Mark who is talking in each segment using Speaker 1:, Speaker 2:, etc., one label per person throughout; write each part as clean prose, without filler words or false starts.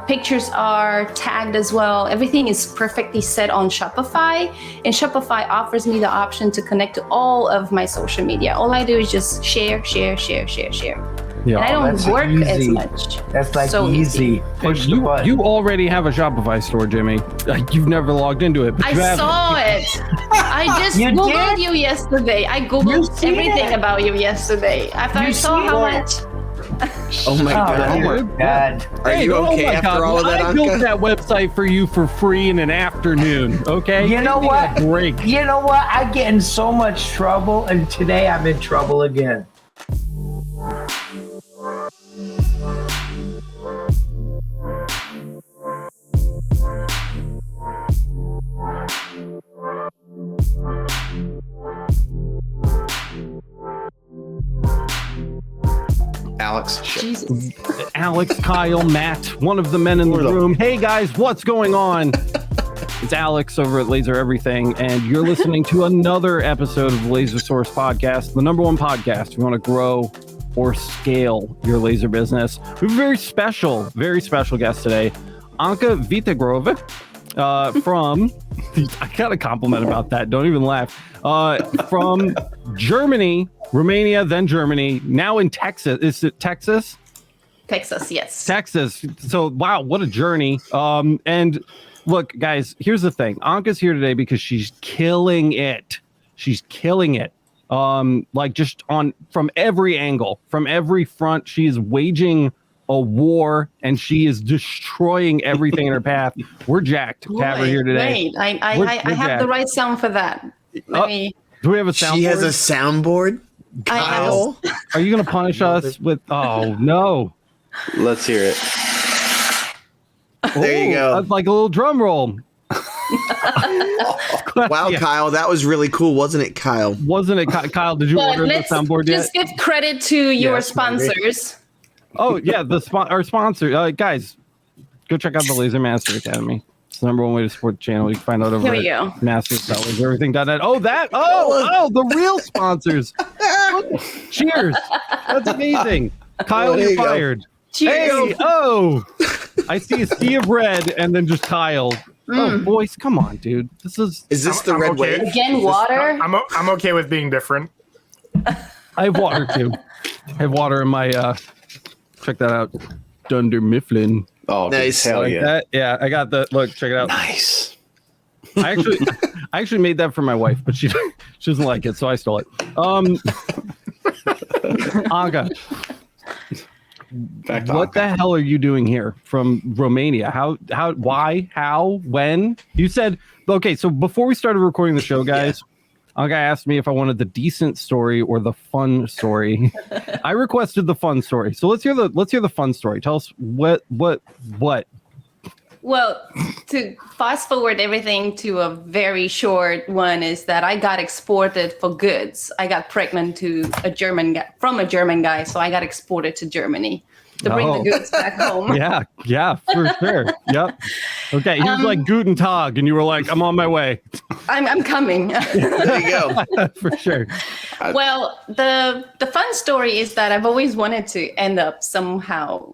Speaker 1: pictures are tagged as well. Everything is perfectly set on Shopify, and Shopify offers me the option to connect to all of my social media. All I do is just share. Yeah, and I don't work as much.
Speaker 2: That's like so easy. Push the button.
Speaker 3: You already have a Shopify store, Jimmy. You've never logged into it.
Speaker 1: I saw it. I just Googled you yesterday. I Googled everything about you yesterday. After I saw how much.
Speaker 4: Oh my God. Are you okay after all of that, Anca?
Speaker 3: I built that website for you for free in an afternoon, okay?
Speaker 2: You know what?
Speaker 3: Break.
Speaker 2: You know what? I get in so much trouble, and today I'm in trouble again.
Speaker 4: Alex.
Speaker 1: Jesus.
Speaker 3: Alex, Kyle, Matt, one of the men in the room. Hey guys, what's going on? It's Alex over at Laser Everything, and you're listening to another episode of the Laser Source Podcast, the #1 podcast. We want to grow or scale your laser business. We have a very special guest today, Anca Wetegrove, from, I got a compliment about that, don't even laugh, from Germany, Romania, then Germany, now in Texas. Is it Texas?
Speaker 1: Texas, yes.
Speaker 3: Texas. So, wow, what a journey. And look, guys, here's the thing. Anca's here today because she's killing it. She's killing it. Like just from every angle, from every front, she is waging a war and she is destroying everything in her path. We're jacked to have her here today.
Speaker 1: Wait, I have the right sound for that. Let me.
Speaker 3: Do we have a soundboard?
Speaker 4: She has a soundboard?
Speaker 1: Kyle?
Speaker 3: Are you going to punish us with, oh no.
Speaker 4: Let's hear it. There you go.
Speaker 3: That's like a little drum roll.
Speaker 4: Wow, yeah. Kyle, that was really cool, wasn't it, Kyle?
Speaker 3: Wasn't it, Kyle? Did you order the soundboard yet?
Speaker 1: Just give credit to your sponsors.
Speaker 3: Oh yeah, our sponsor, guys. Go check out the Laser Master Academy. It's the #1 way to support the channel. You can find out over at masters.lasereverything.net. Oh, the real sponsors. Cheers. That's amazing. Kyle, you're fired.
Speaker 1: Cheers.
Speaker 3: Hey, I see a sea of red and then just Kyle. Oh, boys, come on, dude. Is
Speaker 4: this the red wave?
Speaker 1: Again, water?
Speaker 5: I'm okay with being different.
Speaker 3: I have water, too. I have water in my, check that out, Dunder Mifflin.
Speaker 4: Oh, nice.
Speaker 3: Hell yeah. That. Yeah, I got that. Look, check it out.
Speaker 4: Nice.
Speaker 3: I actually made that for my wife, but she doesn't like it, so I stole it. Anca. What the hell are you doing here from Romania? How, when? You said, okay, so before we started recording the show, guys, Anca asked me if I wanted the decent story or the fun story. I requested the fun story. So let's hear the fun story. Tell us what?
Speaker 1: Well, to fast forward everything to a very short one is that I got exported for goods. I got pregnant from a German guy, so I got exported to Germany to bring the goods back home.
Speaker 3: Yeah, for sure. Yep. Okay, he was like Guten Tag, and you were like, I'm on my way.
Speaker 1: I'm coming.
Speaker 4: There you go.
Speaker 3: For sure.
Speaker 1: Well, the fun story is that I've always wanted to end up somehow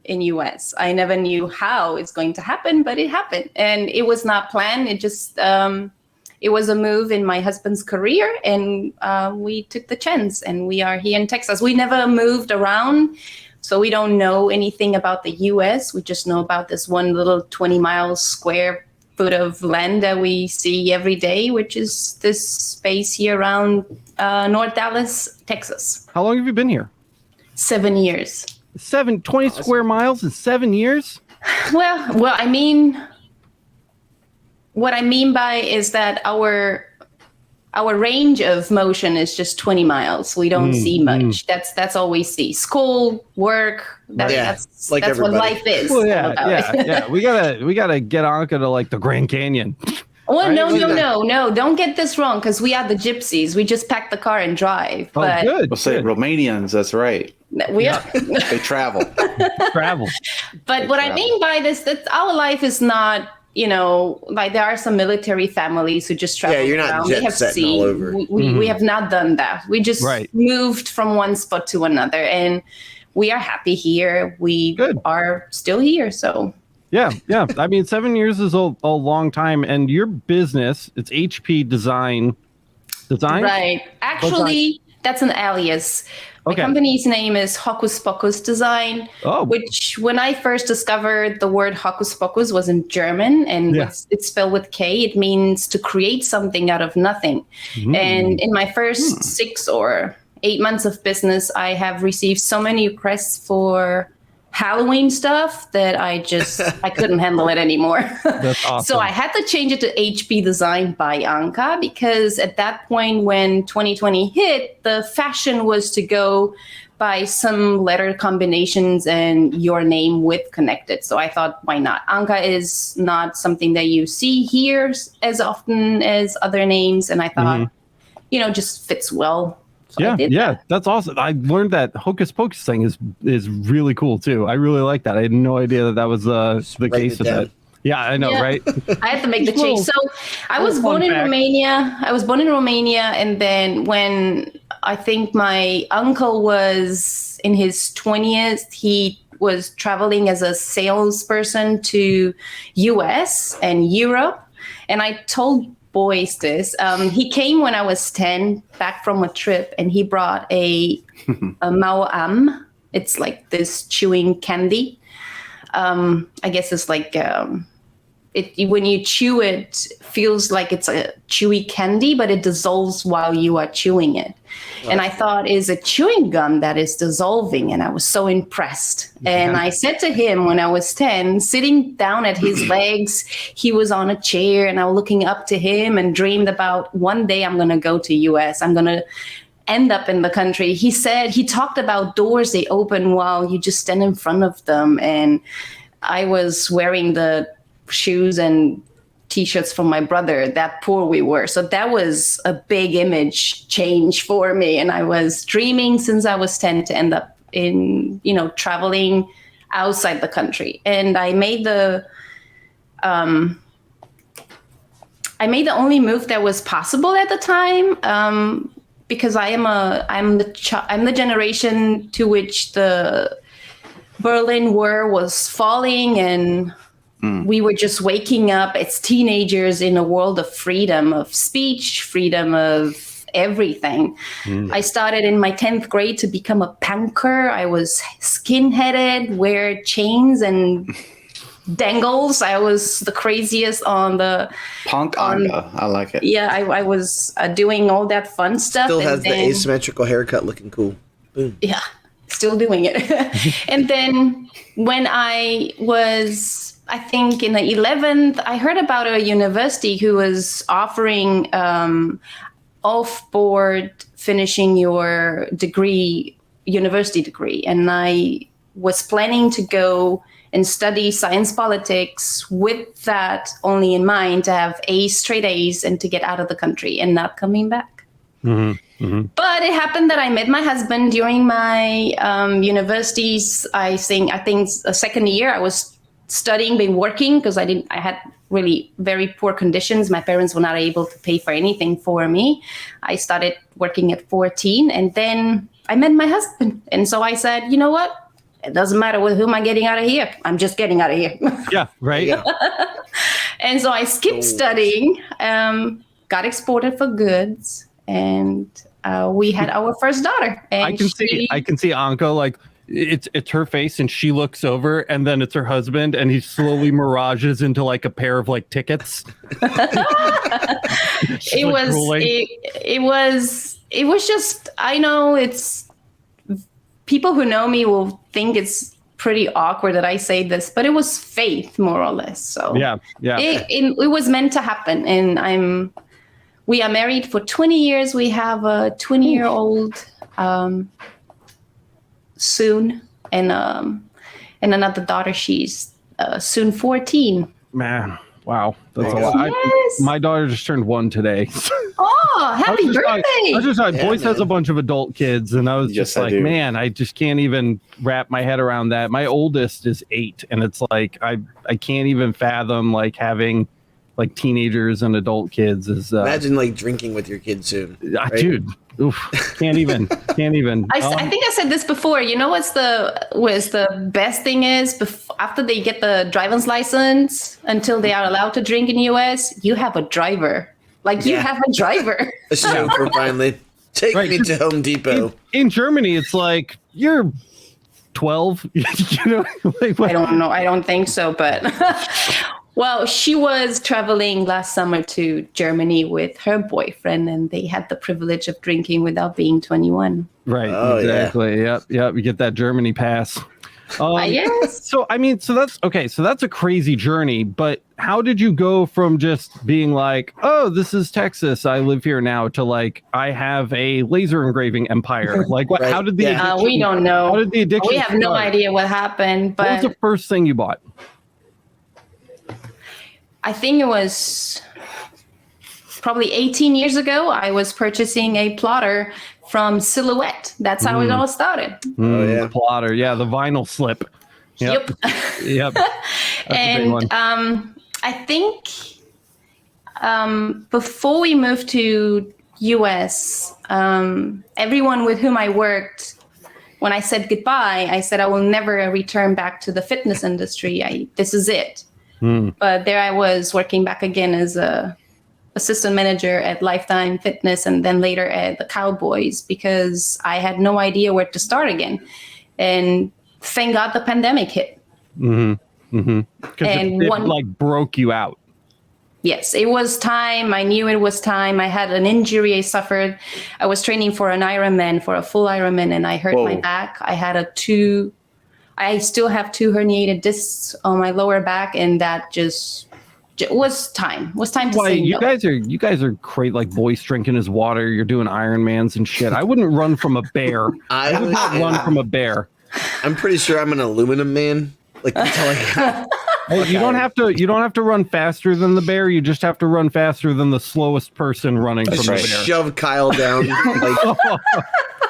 Speaker 1: in US. I never knew how it's going to happen, but it happened. And it was not planned. It just, it was a move in my husband's career, and we took the chance, and we are here in Texas. We never moved around, so we don't know anything about the US. We just know about this one little 20 miles square foot of land that we see every day, which is this space here around North Dallas, Texas.
Speaker 3: How long have you been here?
Speaker 1: 7 years.
Speaker 3: 20 square miles in 7 years?
Speaker 1: Well, I mean, what I mean by is that our range of motion is just 20 miles. We don't see much. That's all we see. School, work. That's what life is.
Speaker 3: Well, yeah. We gotta get Anca to like the Grand Canyon.
Speaker 1: Well, right? No. Don't get this wrong, because we are the gypsies. We just pack the car and drive.
Speaker 3: But good.
Speaker 4: We'll say Romanians. That's right.
Speaker 1: We are.
Speaker 4: They travel.
Speaker 1: But what I mean by this, that our life is not, like there are some military families who just travel.
Speaker 4: Yeah, you're not jet setting all over.
Speaker 1: We have not done that. We just moved from one spot to another, and we are happy here. We are still here. So
Speaker 3: yeah. I mean, 7 years is a long time. And your business, it's HP Design.
Speaker 1: Right. Actually, that's an alias. My company's name is Hocus Pocus Design, which when I first discovered the word Hocus Pocus was in German, and it's spelled with K. It means to create something out of nothing. And in my first 6 or 8 months of business, I have received so many requests for Halloween stuff that I couldn't handle it anymore.
Speaker 3: That's awesome.
Speaker 1: So I had to change it to HP Design by Anca, because at that point when 2020 hit, the fashion was to go by some letter combinations and your name with connected. So I thought, why not? Anca is not something that you see here as often as other names. And I thought, just fits well. So that's awesome. I learned that Hocus Pocus thing is really cool too. I really like that. I had no idea that was the case of that. Yeah, I know, right? I had to make the change. So I was born in Romania. And then when I think my uncle was in his 20th, he was traveling as a salesperson to US and Europe. And I told boys this. He came when I was 10 back from a trip, and he brought a Mao-am. It's like this chewing candy. I guess it's like when you chew it, feels like it's a chewy candy, but it dissolves while you are chewing it. Wow. And I thought, is a chewing gum that is dissolving, and I was so impressed. And I said to him when I was 10, sitting down at his legs, he was on a chair, and I was looking up to him and dreamed about one day I'm going to go to US. I'm going to end up in the country. He talked about doors they open while you just stand in front of them. And I was wearing the shoes and t-shirts from my brother, that poor we were. So that was a big image change for me. And I was dreaming since I was 10 to end up in, traveling outside the country. And I made the only move that was possible at the time, because I'm the generation to which the Berlin Wall was falling, and we were just waking up as teenagers in a world of freedom of speech, freedom of everything. I started in my 10th grade to become a punker. I was skinheaded, wear chains and dangles. I was the craziest on the
Speaker 4: punk Anca. I like it.
Speaker 1: Yeah, I was doing all that fun stuff.
Speaker 6: Still has the asymmetrical haircut, looking cool. Boom.
Speaker 1: Yeah, still doing it. And then when I was, I think in the 11th, I heard about a university who was offering off-board finishing your degree, university degree. And I was planning to go and study science politics with that only in mind, to have straight A's and to get out of the country and not coming back. But it happened that I met my husband during my universities. I think a second year I was studying, been working, because I had really very poor conditions. My parents were not able to pay for anything for me. I started working at 14, and then I met my husband. And so I said, you know what? It doesn't matter with whom I'm getting out of here. I'm just getting out of here.
Speaker 3: Yeah, right. Yeah.
Speaker 1: And so I skipped studying, got exported for goods, and we had our first daughter. And I
Speaker 3: can see Anca, like, it's her face, and she looks over, and then it's her husband, and he slowly mirages into like a pair of like tickets.
Speaker 1: It was just, I know it's, people who know me will think it's pretty awkward that I say this, but it was faith, more or less. So
Speaker 3: yeah.
Speaker 1: It was meant to happen. And we are married for 20 years. We have a 20-year-old soon, and another daughter. She's soon 14.
Speaker 3: Man, wow, that's a lot. Yes. My daughter just turned 1 today.
Speaker 1: Oh, happy birthday!
Speaker 3: I was just like, Boyce has a bunch of adult kids, and I was just like, man, I just can't even wrap my head around that. My oldest is 8, and it's like I can't even fathom like having like teenagers and adult kids is
Speaker 6: imagine like drinking with your kids soon, right?
Speaker 3: dude. Oof, can't even.
Speaker 1: I think I said this before. You know what's the best thing is after they get the driver's license until they are allowed to drink in the US, you have a driver. Like you have a driver.
Speaker 6: A chauffeur finally. Take me to Home Depot.
Speaker 3: In Germany, it's like you're 12. You know, like,
Speaker 1: I don't know. I don't think so, but well, she was traveling last summer to Germany with her boyfriend, and they had the privilege of drinking without being 21.
Speaker 3: Right.
Speaker 6: Oh,
Speaker 3: exactly.
Speaker 6: Yeah.
Speaker 3: Yep. You get that Germany pass.
Speaker 1: Yes.
Speaker 3: So, I mean, so that's okay. So that's a crazy journey, but how did you go from just being like, oh, this is Texas, I live here now, to like, I have a laser engraving empire? Like, what,
Speaker 6: Right.
Speaker 3: how did the addiction,
Speaker 1: we don't know.
Speaker 3: How did the addiction
Speaker 1: We have no
Speaker 3: start?
Speaker 1: idea what happened,
Speaker 3: What was
Speaker 1: but
Speaker 3: the first thing you bought?
Speaker 1: I think it was probably 18 years ago. I was purchasing a plotter from Silhouette. That's how it all started.
Speaker 6: Oh, yeah.
Speaker 3: Plotter. Yeah. The vinyl slip.
Speaker 1: Yep.
Speaker 3: Yep. That's a big one.
Speaker 1: And I think before we moved to US, everyone with whom I worked, when I said goodbye, I said I will never return back to the fitness industry. This is it. But there I was working back again as a assistant manager at Lifetime Fitness and then later at the Cowboys because I had no idea where to start again. And thank God the pandemic hit.
Speaker 3: Because it like broke you out.
Speaker 1: Yes, it was time. I knew it was time. I had an injury I suffered. I was training for an Ironman, for a full Ironman, and I hurt my back. I still have 2 herniated discs on my lower back, and that just was time. Was time to say
Speaker 3: you
Speaker 1: no.
Speaker 3: You guys are great, like Boyce drinking his water. You're doing Ironmans and shit. I wouldn't run from a bear. I would not run from a bear.
Speaker 6: I'm pretty sure I'm an aluminum man. Like that's all I got.
Speaker 3: Well, you don't have to run faster than the bear. You just have to run faster than the slowest person running from the bear.
Speaker 6: Shove Kyle down.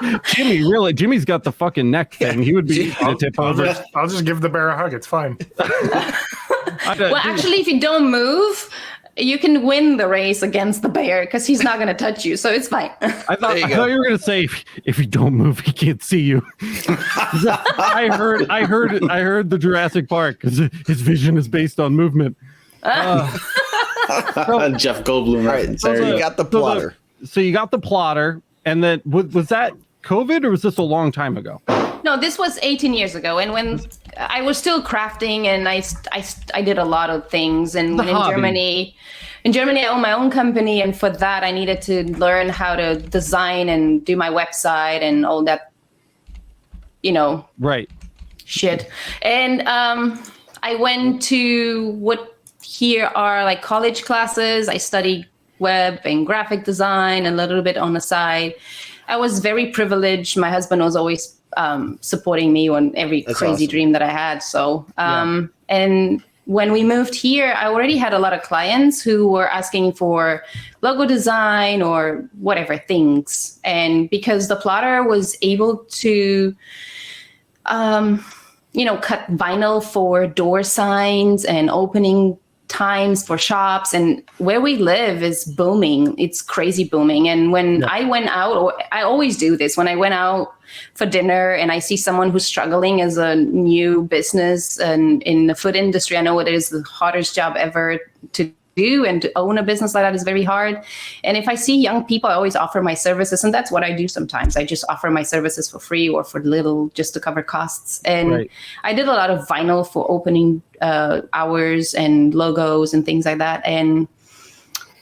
Speaker 6: Like,
Speaker 3: Jimmy's got the fucking neck thing. He would be a tip over.
Speaker 5: I'll just give the bear a hug. It's fine.
Speaker 1: Well, actually, if you don't move, you can win the race against the bear because he's not going to touch you, so it's fine.
Speaker 3: I thought you were going to say if you don't move, he can't see you. I heard the Jurassic Park because his vision is based on movement.
Speaker 7: Jeff Goldblum.
Speaker 6: Right, so you got the plotter.
Speaker 3: So you got the plotter, and then was that COVID or was this a long time ago?
Speaker 1: No, this was 18 years ago, and when I was still crafting, and I did a lot of things. And in Germany, I own my own company, and for that, I needed to learn how to design and do my website and all that,
Speaker 3: right,
Speaker 1: shit. And I went to what here are like college classes. I studied web and graphic design a little bit on the side. I was very privileged. My husband was always supporting me on every crazy dream that I had. So, and when we moved here, I already had a lot of clients who were asking for logo design or whatever things. And because the plotter was able to, cut vinyl for door signs and opening times for shops, and where we live is booming. It's crazy booming. And when I went out, or I always do this, when I went out for dinner and I see someone who's struggling as a new business and in the food industry, I know it is the hardest job ever to do, and to own a business like that is very hard. And if I see young people, I always offer my services, and that's what I do sometimes. I just offer my services for free or for little, just to cover costs. And I did a lot of vinyl for opening hours and logos and things like that. And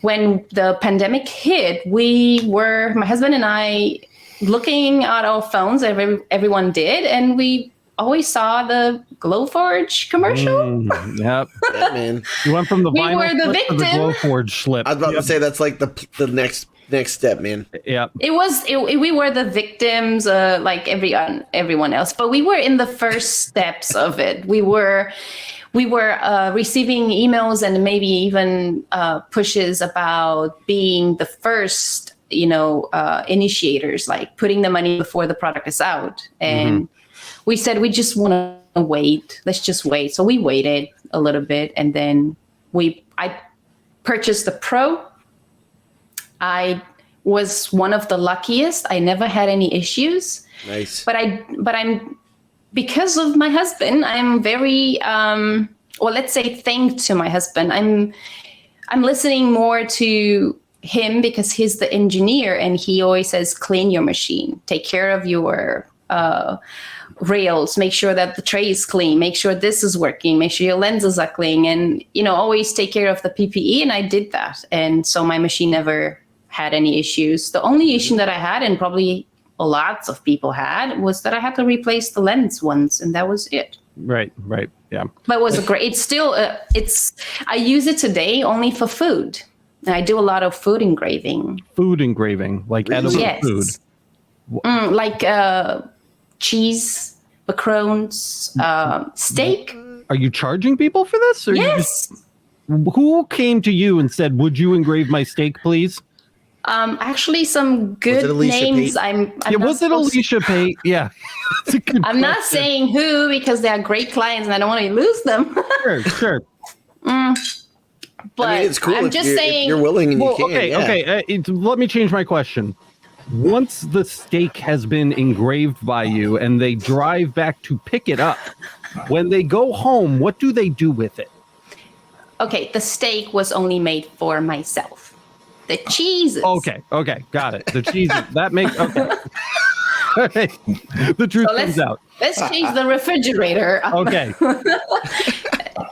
Speaker 1: when the pandemic hit, my husband and I, looking at our phones, everyone did, and we always saw the Glowforge commercial.
Speaker 3: Yep.
Speaker 6: Yeah, man.
Speaker 3: You went from the vinyl
Speaker 1: were the
Speaker 3: slip to the
Speaker 1: victim.
Speaker 3: Glowforge slip.
Speaker 6: I was about to say that's like the next step, man.
Speaker 3: Yeah.
Speaker 1: We were the victims, like everyone else, but we were in the first steps of it. We were receiving emails and maybe even pushes about being the first, initiators, like putting the money before the product is out. And we said, we just want to wait. Let's just wait. So we waited a little bit, and then I purchased the Pro. I was one of the luckiest. I never had any issues.
Speaker 6: Nice.
Speaker 1: But I'm because of my husband, I'm very let's say thanks to my husband. I'm listening more to him because he's the engineer and he always says, clean your machine, take care of your rails, make sure that the tray is clean, make sure this is working, make sure your lenses are clean, and always take care of the PPE. And I did that, and so my machine never had any issues. The only issue that I had, and probably lots of people had, was that I had to replace the lens once, and that was it.
Speaker 3: Right, yeah.
Speaker 1: But it was it's still I use it today only for food. And I do a lot of food engraving.
Speaker 3: Food engraving, like edible food.
Speaker 1: Like cheese, macarons, steak.
Speaker 3: Are you charging people for this? Or
Speaker 1: Yes.
Speaker 3: Who came to you and said, "Would you engrave my steak, please"?
Speaker 1: Actually, some good names.
Speaker 3: Was it Alicia Pate? Yeah.
Speaker 1: I'm not saying who because they are great clients and I don't want to lose them.
Speaker 3: Sure.
Speaker 1: But
Speaker 6: it's cool.
Speaker 1: I'm just saying.
Speaker 6: If you're willing and you can.
Speaker 3: Okay. Let me change my question. Once the steak has been engraved by you and they drive back to pick it up, when they go home, what do they do with it? Okay,
Speaker 1: the steak was only made for myself. The cheeses.
Speaker 3: Okay, got it. The cheese that makes okay. The truth comes out.
Speaker 1: Let's change the refrigerator.
Speaker 3: Okay.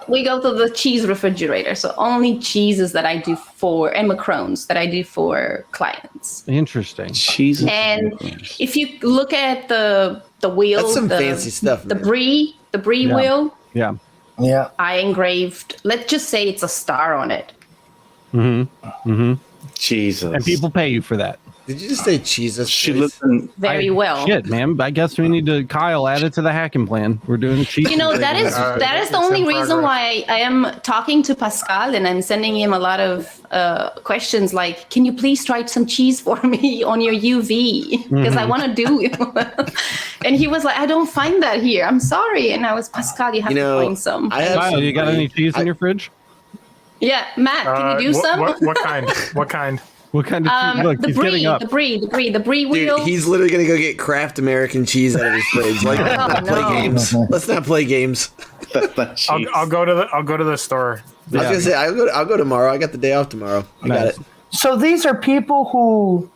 Speaker 1: We go to the cheese refrigerator. So only cheeses that I do and macarons that I do for clients.
Speaker 3: Interesting.
Speaker 7: Cheese.
Speaker 1: And if you look at the wheel,
Speaker 6: that's some fancy stuff.
Speaker 1: The brie wheel.
Speaker 3: Yeah.
Speaker 1: I engraved. Let's just say it's a star on it.
Speaker 7: Jesus.
Speaker 3: And people pay you for that.
Speaker 6: Did you just say Jesus?
Speaker 7: She listened
Speaker 1: very well.
Speaker 3: Shit, man. I guess we need to, Kyle, add it to the hacking plan. We're doing a cheese.
Speaker 1: That is the only reason why I am talking to Pascal and I'm sending him a lot of questions like, can you please try some cheese for me on your UV? Because I want to do it. And he was like, I don't find that here. I'm sorry. And I was, Pascal, you have to find some.
Speaker 3: Kyle, you got any cheese in your fridge?
Speaker 1: Yeah, Matt, can you do some?
Speaker 5: What kind?
Speaker 3: What kind of cheese? Look, he's getting up.
Speaker 1: The brie wheel.
Speaker 6: Dude, he's literally gonna go get Kraft American cheese out of his fridge. Like, let's not play games.
Speaker 5: I'll go to the store.
Speaker 6: I was gonna say I'll go tomorrow. I got the day off tomorrow. I got it.
Speaker 2: So these are people who,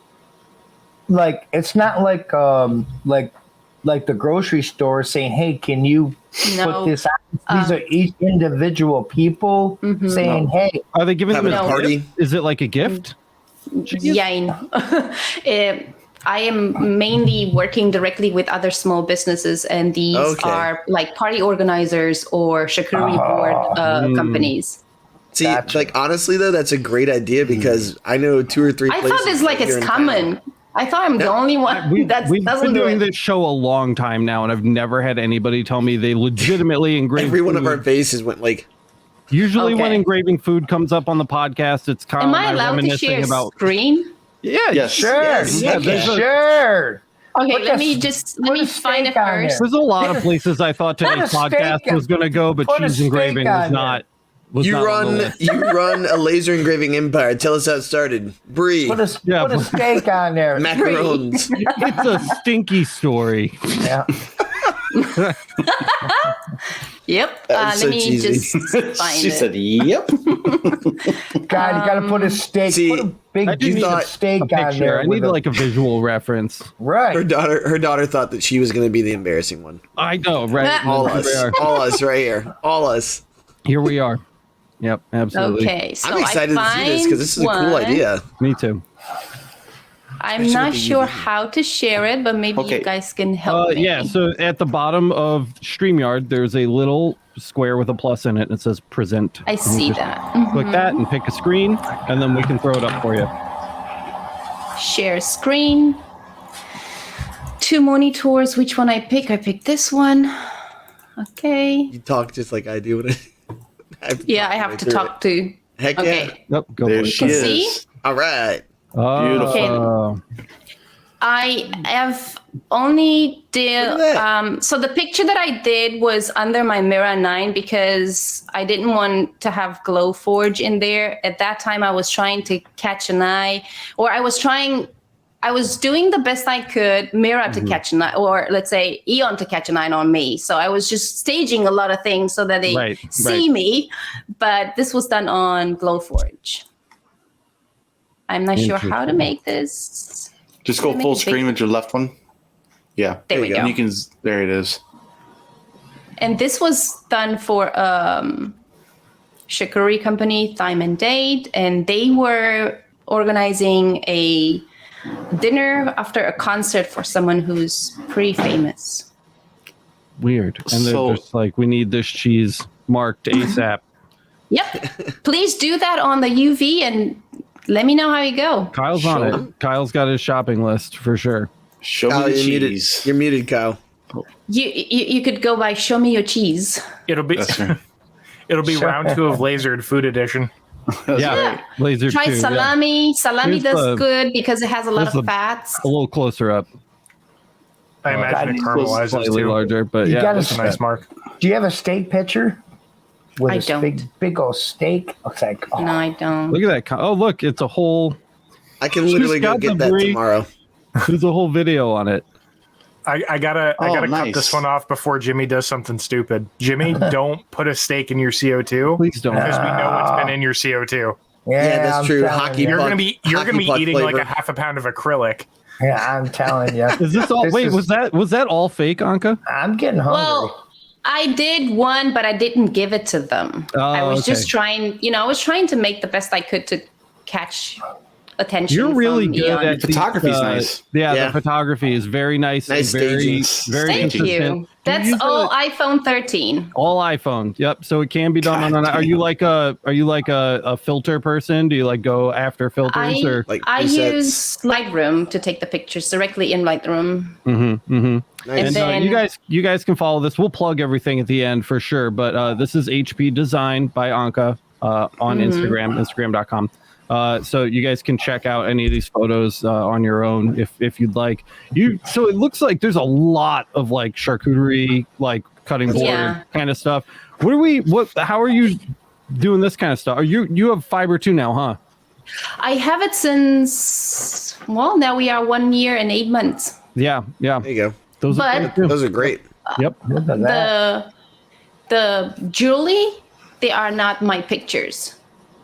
Speaker 2: like, it's not like the grocery store saying, "Hey, can you put this out?" These are each individual people saying, "Hey."
Speaker 3: Are they giving them
Speaker 6: a party?
Speaker 3: Is it like a gift?
Speaker 1: Yeah, I am mainly working directly with other small businesses, and these are like party organizers or charcuterie board companies.
Speaker 6: See, like honestly though, that's a great idea because I know 2 or 3 places.
Speaker 1: I thought it's common. I thought I'm the only one that
Speaker 3: we've
Speaker 1: doesn't
Speaker 3: been
Speaker 1: do
Speaker 3: doing
Speaker 1: it.
Speaker 3: this show a long time now, and I've never had anybody tell me they legitimately engrave
Speaker 6: every one of
Speaker 3: food.
Speaker 6: our faces went like.
Speaker 3: Usually when engraving food comes up on the podcast, it's Kyle
Speaker 1: Am I allowed to share screen?
Speaker 3: Yeah,
Speaker 7: yes.
Speaker 2: Sure. Sure.
Speaker 1: Okay, let me find it first.
Speaker 3: There's a lot of places I thought today's podcast was going to go, but cheese engraving was not.
Speaker 6: You run a laser engraving empire. Tell us how it started. Brie.
Speaker 2: Put a steak on there.
Speaker 6: Macarons.
Speaker 3: It's a stinky story.
Speaker 2: Yeah.
Speaker 1: Yep. Let me just find
Speaker 7: she
Speaker 1: it.
Speaker 7: said, "Yep."
Speaker 2: God, you got to put a steak.
Speaker 6: See,
Speaker 2: put a big piece of steak on there.
Speaker 3: I need like a visual reference.
Speaker 2: Right.
Speaker 6: Her daughter thought that she was going to be the embarrassing one.
Speaker 3: I know, right?
Speaker 6: All us right here. All us.
Speaker 3: Here we are. Yep, absolutely.
Speaker 1: Okay, so
Speaker 6: I'm excited to see this because this is a cool idea.
Speaker 3: Me too.
Speaker 1: I'm not sure how to share it, but maybe you guys can help me.
Speaker 3: Yeah, so at the bottom of StreamYard, there's a little square with a plus in it, and it says present.
Speaker 1: I see that.
Speaker 3: Click that and pick a screen, and then we can throw it up for you.
Speaker 1: Share screen. 2 monitors. Which one I pick? I pick this one. Okay.
Speaker 6: You talk just like I do.
Speaker 1: I have to talk to.
Speaker 6: Heck yeah.
Speaker 1: Okay.
Speaker 3: Yep, go
Speaker 7: There
Speaker 3: for it.
Speaker 7: she is.
Speaker 6: All right.
Speaker 3: Oh.
Speaker 7: Beautiful.
Speaker 1: I have only did so the picture that I did was under my Mira 9 because I didn't want to have Glowforge in there. At that time I was trying to catch an eye, or I was doing the best I could, Mira to catch an eye, or let's say Eon to catch an eye on me. So I was just staging a lot of things so that they see me, but this was done on Glowforge. I'm not sure how to make this.
Speaker 7: Just go full screen with your left one. Yeah.
Speaker 1: There we go.
Speaker 7: And you can, there it is.
Speaker 1: And this was done for charcuterie company, Time and Date, and they were organizing a dinner after a concert for someone who's pretty famous.
Speaker 3: Weird. And they're just like, we need this cheese marked ASAP.
Speaker 1: Yep. Please do that on the UV and let me know how you go.
Speaker 3: Kyle's on it. Kyle's got his shopping list for sure.
Speaker 7: Show
Speaker 6: Kyle,
Speaker 7: me the
Speaker 6: you're
Speaker 7: cheese.
Speaker 6: Muted. You're muted, Kyle.
Speaker 1: You could go by Show Me Your Cheese.
Speaker 5: It'll be round 2 of Lasered Food Edition.
Speaker 3: Yeah, Laser.
Speaker 1: Try
Speaker 3: 2,
Speaker 1: salami.
Speaker 3: Yeah.
Speaker 1: Salami does good because it has a lot of fats.
Speaker 3: A little closer up.
Speaker 5: I imagine it caramelizes
Speaker 3: Slightly
Speaker 5: too.
Speaker 3: larger, but
Speaker 2: You
Speaker 3: yeah,
Speaker 5: That's a nice mark.
Speaker 2: Do you have a steak picture? With
Speaker 1: I
Speaker 2: a
Speaker 1: don't.
Speaker 2: Big old steak. It's like,
Speaker 1: No, I don't.
Speaker 3: look at that. Oh, look, it's a whole.
Speaker 6: I can literally go
Speaker 3: got
Speaker 6: get
Speaker 3: the
Speaker 6: that
Speaker 3: break.
Speaker 6: tomorrow.
Speaker 3: There's a whole video on it.
Speaker 5: I gotta cut
Speaker 7: nice.
Speaker 5: this one off before Jimmy does something stupid. Jimmy, don't put a steak in your CO2
Speaker 3: Please don't.
Speaker 5: because we know what's been in your CO2.
Speaker 6: Yeah, that's
Speaker 2: I'm
Speaker 6: true.
Speaker 2: telling
Speaker 6: Hockey
Speaker 2: you.
Speaker 5: You're
Speaker 6: puck-
Speaker 5: gonna be
Speaker 6: hockey puck
Speaker 5: eating
Speaker 6: flavor.
Speaker 5: like a half a pound of acrylic.
Speaker 2: Yeah, I'm telling you.
Speaker 3: Is this all? Wait, was that all fake, Anca?
Speaker 2: I'm getting hungry.
Speaker 1: Well, I did one, but I didn't give it to them.
Speaker 3: Oh,
Speaker 1: I was
Speaker 3: okay.
Speaker 1: just trying, I was trying to make the best I could to catch attention.
Speaker 3: You're really
Speaker 1: from
Speaker 3: good
Speaker 1: Eon.
Speaker 3: at
Speaker 7: Photography's nice.
Speaker 3: Yeah, the photography is very nice.
Speaker 6: Nice
Speaker 3: and very,
Speaker 6: staging.
Speaker 3: very
Speaker 1: Thank
Speaker 3: consistent.
Speaker 1: you. That's
Speaker 3: use
Speaker 1: all iPhone 13.
Speaker 3: All iPhone. Yep. So it can be done on an. Are you like a filter person? Do you like go after filters or?
Speaker 6: Like
Speaker 1: I
Speaker 6: presets.
Speaker 1: use Lightroom to take the pictures directly in Lightroom.
Speaker 3: Mm-hmm.
Speaker 6: Nice.
Speaker 3: And
Speaker 1: then-
Speaker 3: you guys can follow this. We'll plug everything at the end for sure. But this is HP Design by Anca on Instagram, Instagram.com. So you guys can check out any of these photos on your own if you'd like. So it looks like there's a lot of like charcuterie, like cutting board kind of stuff. How are you doing this kind of stuff? You have fiber too now, huh?
Speaker 1: I have it since, now we are 1 year and 8 months.
Speaker 3: Yeah.
Speaker 6: There you go.
Speaker 3: Those
Speaker 1: But-
Speaker 3: are good.
Speaker 6: Those are great.
Speaker 3: Yep.
Speaker 2: Look at that.
Speaker 1: The jewelry, they are not my pictures.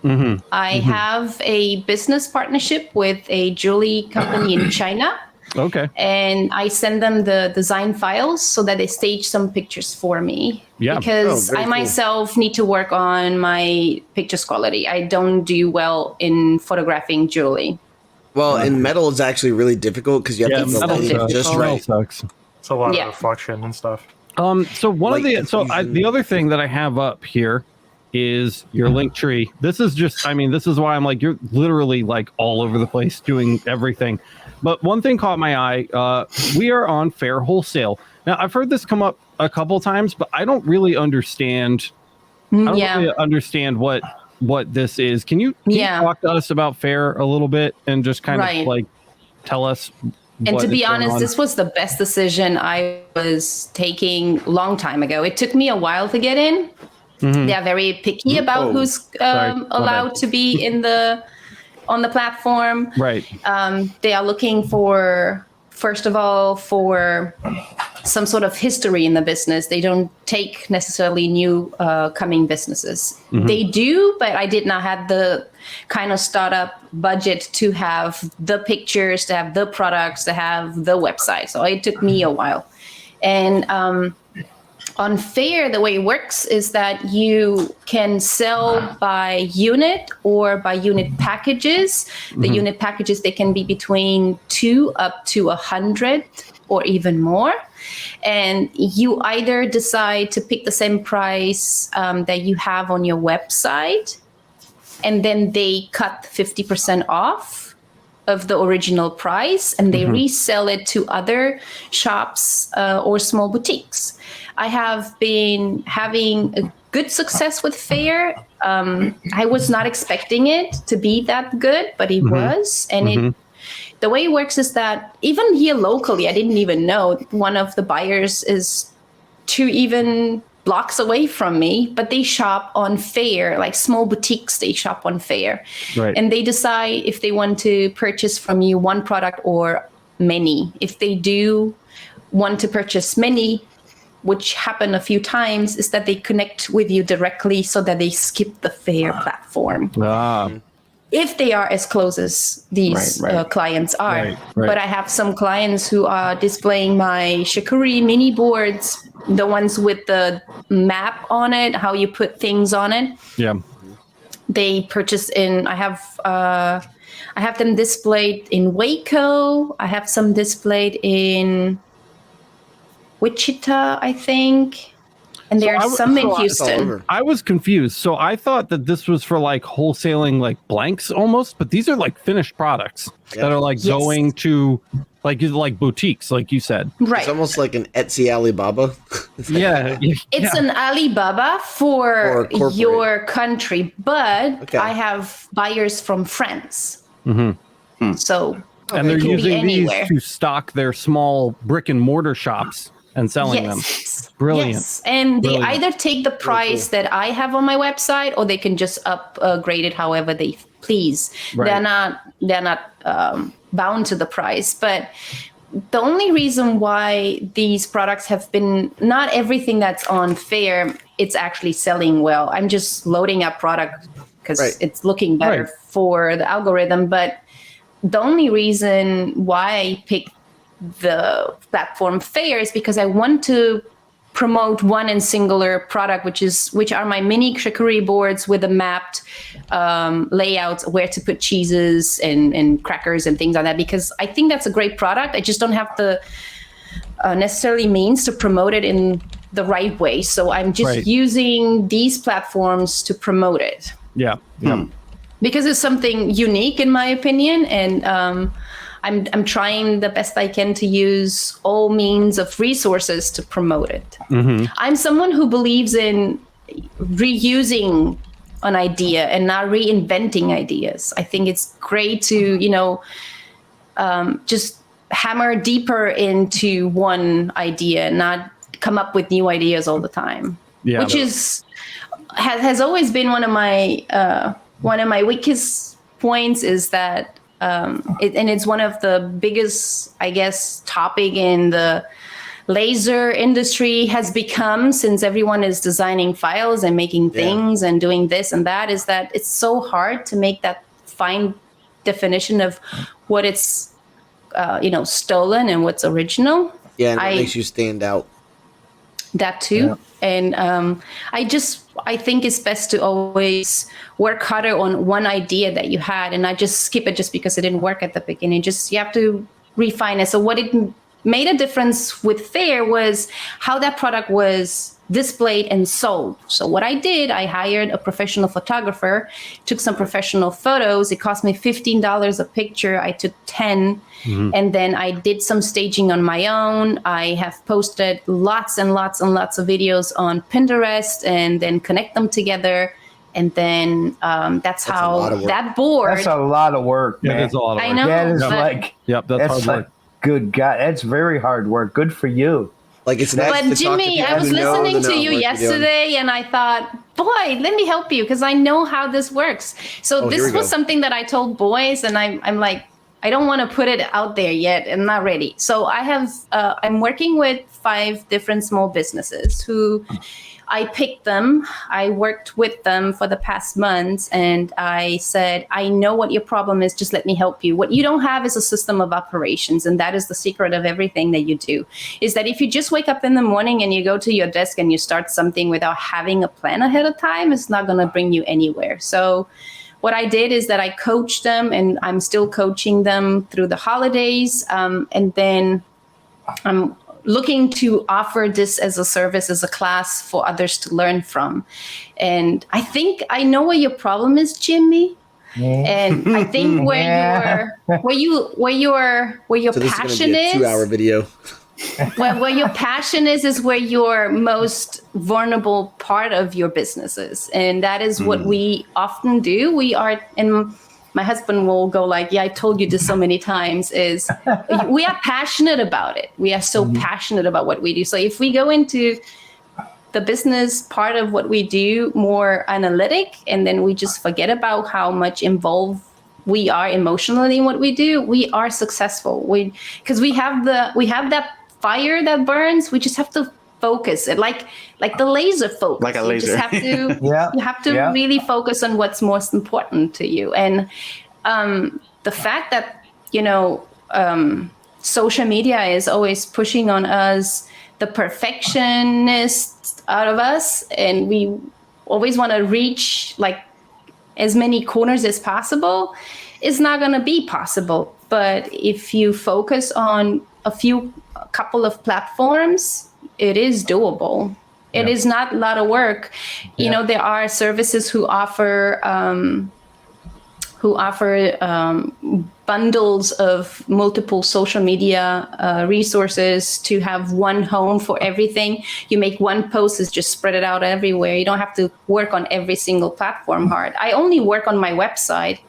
Speaker 1: I have a business partnership with a jewelry company in China,
Speaker 3: Okay.
Speaker 1: and I send them the design files so that they stage some pictures for me.
Speaker 3: Yeah.
Speaker 1: Because
Speaker 6: Oh, very
Speaker 1: I
Speaker 6: cool.
Speaker 1: myself need to work on my pictures quality. I don't do well in photographing jewelry.
Speaker 6: Well, in metal, it's actually really difficult because you have to get the
Speaker 1: metal
Speaker 6: lighting
Speaker 1: sucks.
Speaker 6: just
Speaker 1: Metal
Speaker 6: right.
Speaker 3: Sucks.
Speaker 5: It's a lot
Speaker 1: Yeah.
Speaker 5: of reflection and stuff.
Speaker 3: So
Speaker 6: Like
Speaker 3: the other thing that I have up here is your link tree. This is why I'm like, you're literally like all over the place doing everything. But one thing caught my eye. We are on Fair Wholesale. Now I've heard this come up a couple times, but I don't really understand. Really understand what this is. Can you talk to us about Fair a little bit and just kind of like tell us?
Speaker 1: And
Speaker 3: what
Speaker 1: to
Speaker 3: is
Speaker 1: be
Speaker 3: going
Speaker 1: honest,
Speaker 3: on?
Speaker 1: this was the best decision I was taking a long time ago. It took me a while to get in. They are very picky about who's allowed to be on the platform.
Speaker 3: Right.
Speaker 1: They are looking for, first of all, for some sort of history in the business. They don't take necessarily new coming businesses. They do, but I did not have the kind of startup budget to have the pictures, to have the products, to have the website. So it took me a while. And on Fair, the way it works is that you can sell by unit or by unit packages. The unit packages, they can be between 2 up to 100 or even more. And you either decide to pick the same price that you have on your website, and then they cut 50% off of the original price, and they resell it to other shops or small boutiques. I have been having a good success with Fair. I was not expecting it to be that good, but it was, and the way it works is that even here locally, I didn't even know one of the buyers is 2 even blocks away from me, but they shop on Fair, like small boutiques, they shop on Fair.
Speaker 3: Right.
Speaker 1: And they decide if they want to purchase from you one product or many. If they do want to purchase many, which happen a few times, is that they connect with you directly so that they skip the Fair platform. If they are as close as these clients are.
Speaker 3: Right.
Speaker 1: But I have some clients who are displaying my Shikuri mini boards, the ones with the map on it, how you put things on it.
Speaker 3: Yeah.
Speaker 1: They purchase I have them displayed in Waco. I have some displayed in Wichita, I think. And there's some in Houston.
Speaker 3: I was confused. So I thought that this was for like wholesaling like blanks almost, but these are like finished products that are like going to like boutiques, like you said.
Speaker 1: Right.
Speaker 6: It's almost like an Etsy Alibaba.
Speaker 1: It's an Alibaba for your country, but I have buyers from France. So
Speaker 3: and they're using these to stock their small brick and mortar shops and selling them. Brilliant.
Speaker 1: Yes. And they either take the price that I have on my website, or they can just upgrade it however they please.
Speaker 3: Right.
Speaker 1: They're not bound to the price. But the only reason why these products have been, not everything that's on Fair, it's actually selling well. I'm just loading up product because it's looking better for the algorithm. But the only reason why I picked the platform Fair is because I want to promote one and singular product, which are my mini Shikuri boards with a mapped layouts where to put cheeses and crackers and things like that, because I think that's a great product. I just don't have the necessarily means to promote it in the right way. So I'm just using these platforms to promote it.
Speaker 3: Yeah.
Speaker 1: Because it's something unique in my opinion. And I'm trying the best I can to use all means of resources to promote it. I'm someone who believes in reusing an idea and not reinventing ideas. I think it's great to, just hammer deeper into one idea and not come up with new ideas all the time. Yeah, which has always been one of my weakest points, is that it's one of the biggest, I guess, topic in the laser industry has become, since everyone is designing files and making things and doing this and that, is that it's so hard to make that fine definition of what it's, stolen and what's original.
Speaker 6: Yeah, and it makes you stand out.
Speaker 1: That too. Yeah. And I think it's best to always work harder on one idea that you had and not just skip it just because it didn't work at the beginning. You have to refine it. So what it made a difference with Fair was how that product was displayed and sold. So what I did, I hired a professional photographer, took some professional photos. It cost me $15 a picture. I took 10. And then I did some staging on my own. I have posted lots and lots and lots of videos on Pinterest and then connect them together. And then that's how that board.
Speaker 2: That's a lot of work, man.
Speaker 3: Yeah, that's a lot of work.
Speaker 1: I know.
Speaker 2: That is
Speaker 3: that's hard work.
Speaker 2: Good God, that's very hard work. Good for you.
Speaker 6: Like it's nice.
Speaker 1: But Jimmy, I was listening to you yesterday and I thought, boy, let me help you because I know how this works. So this was something that I told boys, and I'm like, I don't want to put it out there yet. I'm not ready. So I'm working with 5 different small businesses who I picked them. I worked with them for the past months, and I said, I know what your problem is. Just let me help you. What you don't have is a system of operations. And that is the secret of everything that you do, is that if you just wake up in the morning and you go to your desk and you start something without having a plan ahead of time, it's not going to bring you anywhere. So what I did is that I coached them, and I'm still coaching them through the holidays. And then I'm looking to offer this as a service, as a class for others to learn from. And I think I know where your problem is, Jimmy. And I think where your
Speaker 6: so
Speaker 1: passion is.
Speaker 6: 2-hour video.
Speaker 1: Where your passion is where your most vulnerable part of your business is. And that is what we often do. We are, and my husband will go like, yeah, I told you this so many times, is we are passionate about it. We are so passionate about what we do. So if we go into the business part of what we do more analytic, and then we just forget about how much involved we are emotionally in what we do, we are successful. Because we have that fire that burns. We just have to focus it, like the laser focus.
Speaker 7: Like a laser.
Speaker 1: You just have to, you have to really focus on what's most important to you. And the fact that, social media is always pushing on us the perfectionists out of us, and we always want to reach like as many corners as possible, it's not going to be possible. But if you focus on a couple of platforms, it is doable. It is not a lot of work. There are services who offer bundles of multiple social media resources to have one home for everything. You make one post, is just spread it out everywhere. You don't have to work on every single platform hard. I only work on my website.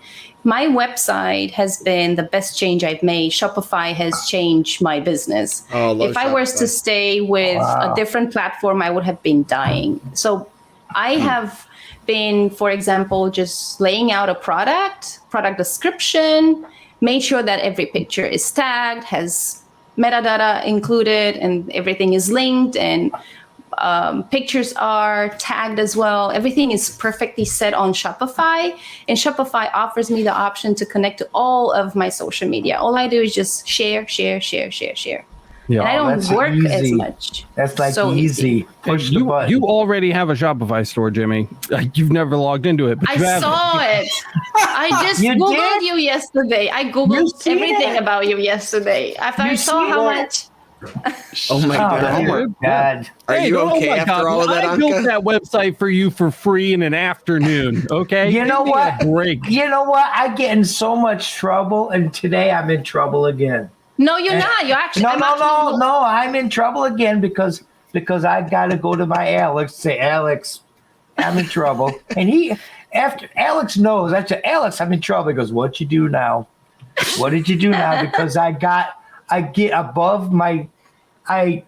Speaker 1: My website has been the best change I've made. Shopify has changed my business. If I was to stay with a different platform, I would have been dying. So I have been, for example, just laying out a product description, made sure that every picture is tagged, has metadata included, and everything is linked, and pictures are tagged as well. Everything is perfectly set on Shopify, and Shopify offers me the option to connect to all of my social media. All I do is just share. Yeah, and I don't work as much.
Speaker 2: That's like so easy. Push the button.
Speaker 3: You already have a Shopify store, Jimmy. You've never logged into it. But
Speaker 1: I saw it. I just Googled you yesterday. I Googled everything about you yesterday. After I saw how much.
Speaker 6: Oh my God. Are you okay after all of that,
Speaker 3: I built that website for you for free in an afternoon. Okay.
Speaker 2: You know what?
Speaker 3: Break.
Speaker 2: You know what? I get in so much trouble, and today I'm in trouble again.
Speaker 1: No, you're not. You're actually
Speaker 2: no. I'm in trouble again because I got to go to my Alex. Say, Alex, I'm in trouble. And after Alex knows, I said, Alex, I'm in trouble. He goes, what you do now? What did you do now? Because I get above my. I'm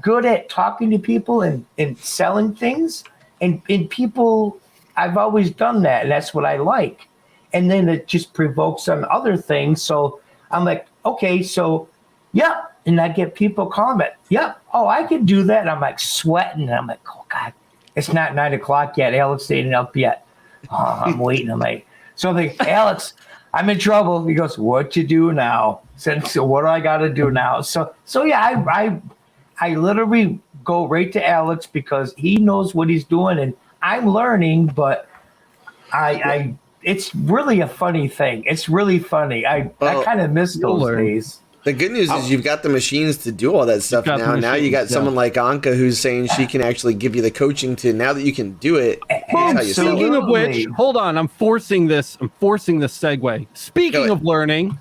Speaker 2: good at talking to people and selling things, and people. I've always done that, and that's what I like. And then it just provokes some other things. So I'm like, okay, so, yeah. And I get people comment, yep. Oh, I can do that. And I'm like sweating. And I'm like, oh, God, it's not 9 o'clock yet. Alex ain't up yet. Oh, I'm waiting. I'm like, so I'm like, Alex, I'm in trouble. He goes, what you do now? So what do I got to do now? So yeah, I literally go right to Alex because he knows what he's doing, and I'm learning, but it's really a funny thing. It's really funny. I kind of miss those days.
Speaker 6: The good news is you've got the machines to do all that stuff now. Now you got someone like Anca who's saying she can actually give you the coaching to, now that you can do it.
Speaker 3: Speaking of which, hold on, I'm forcing this segue. Speaking of learning,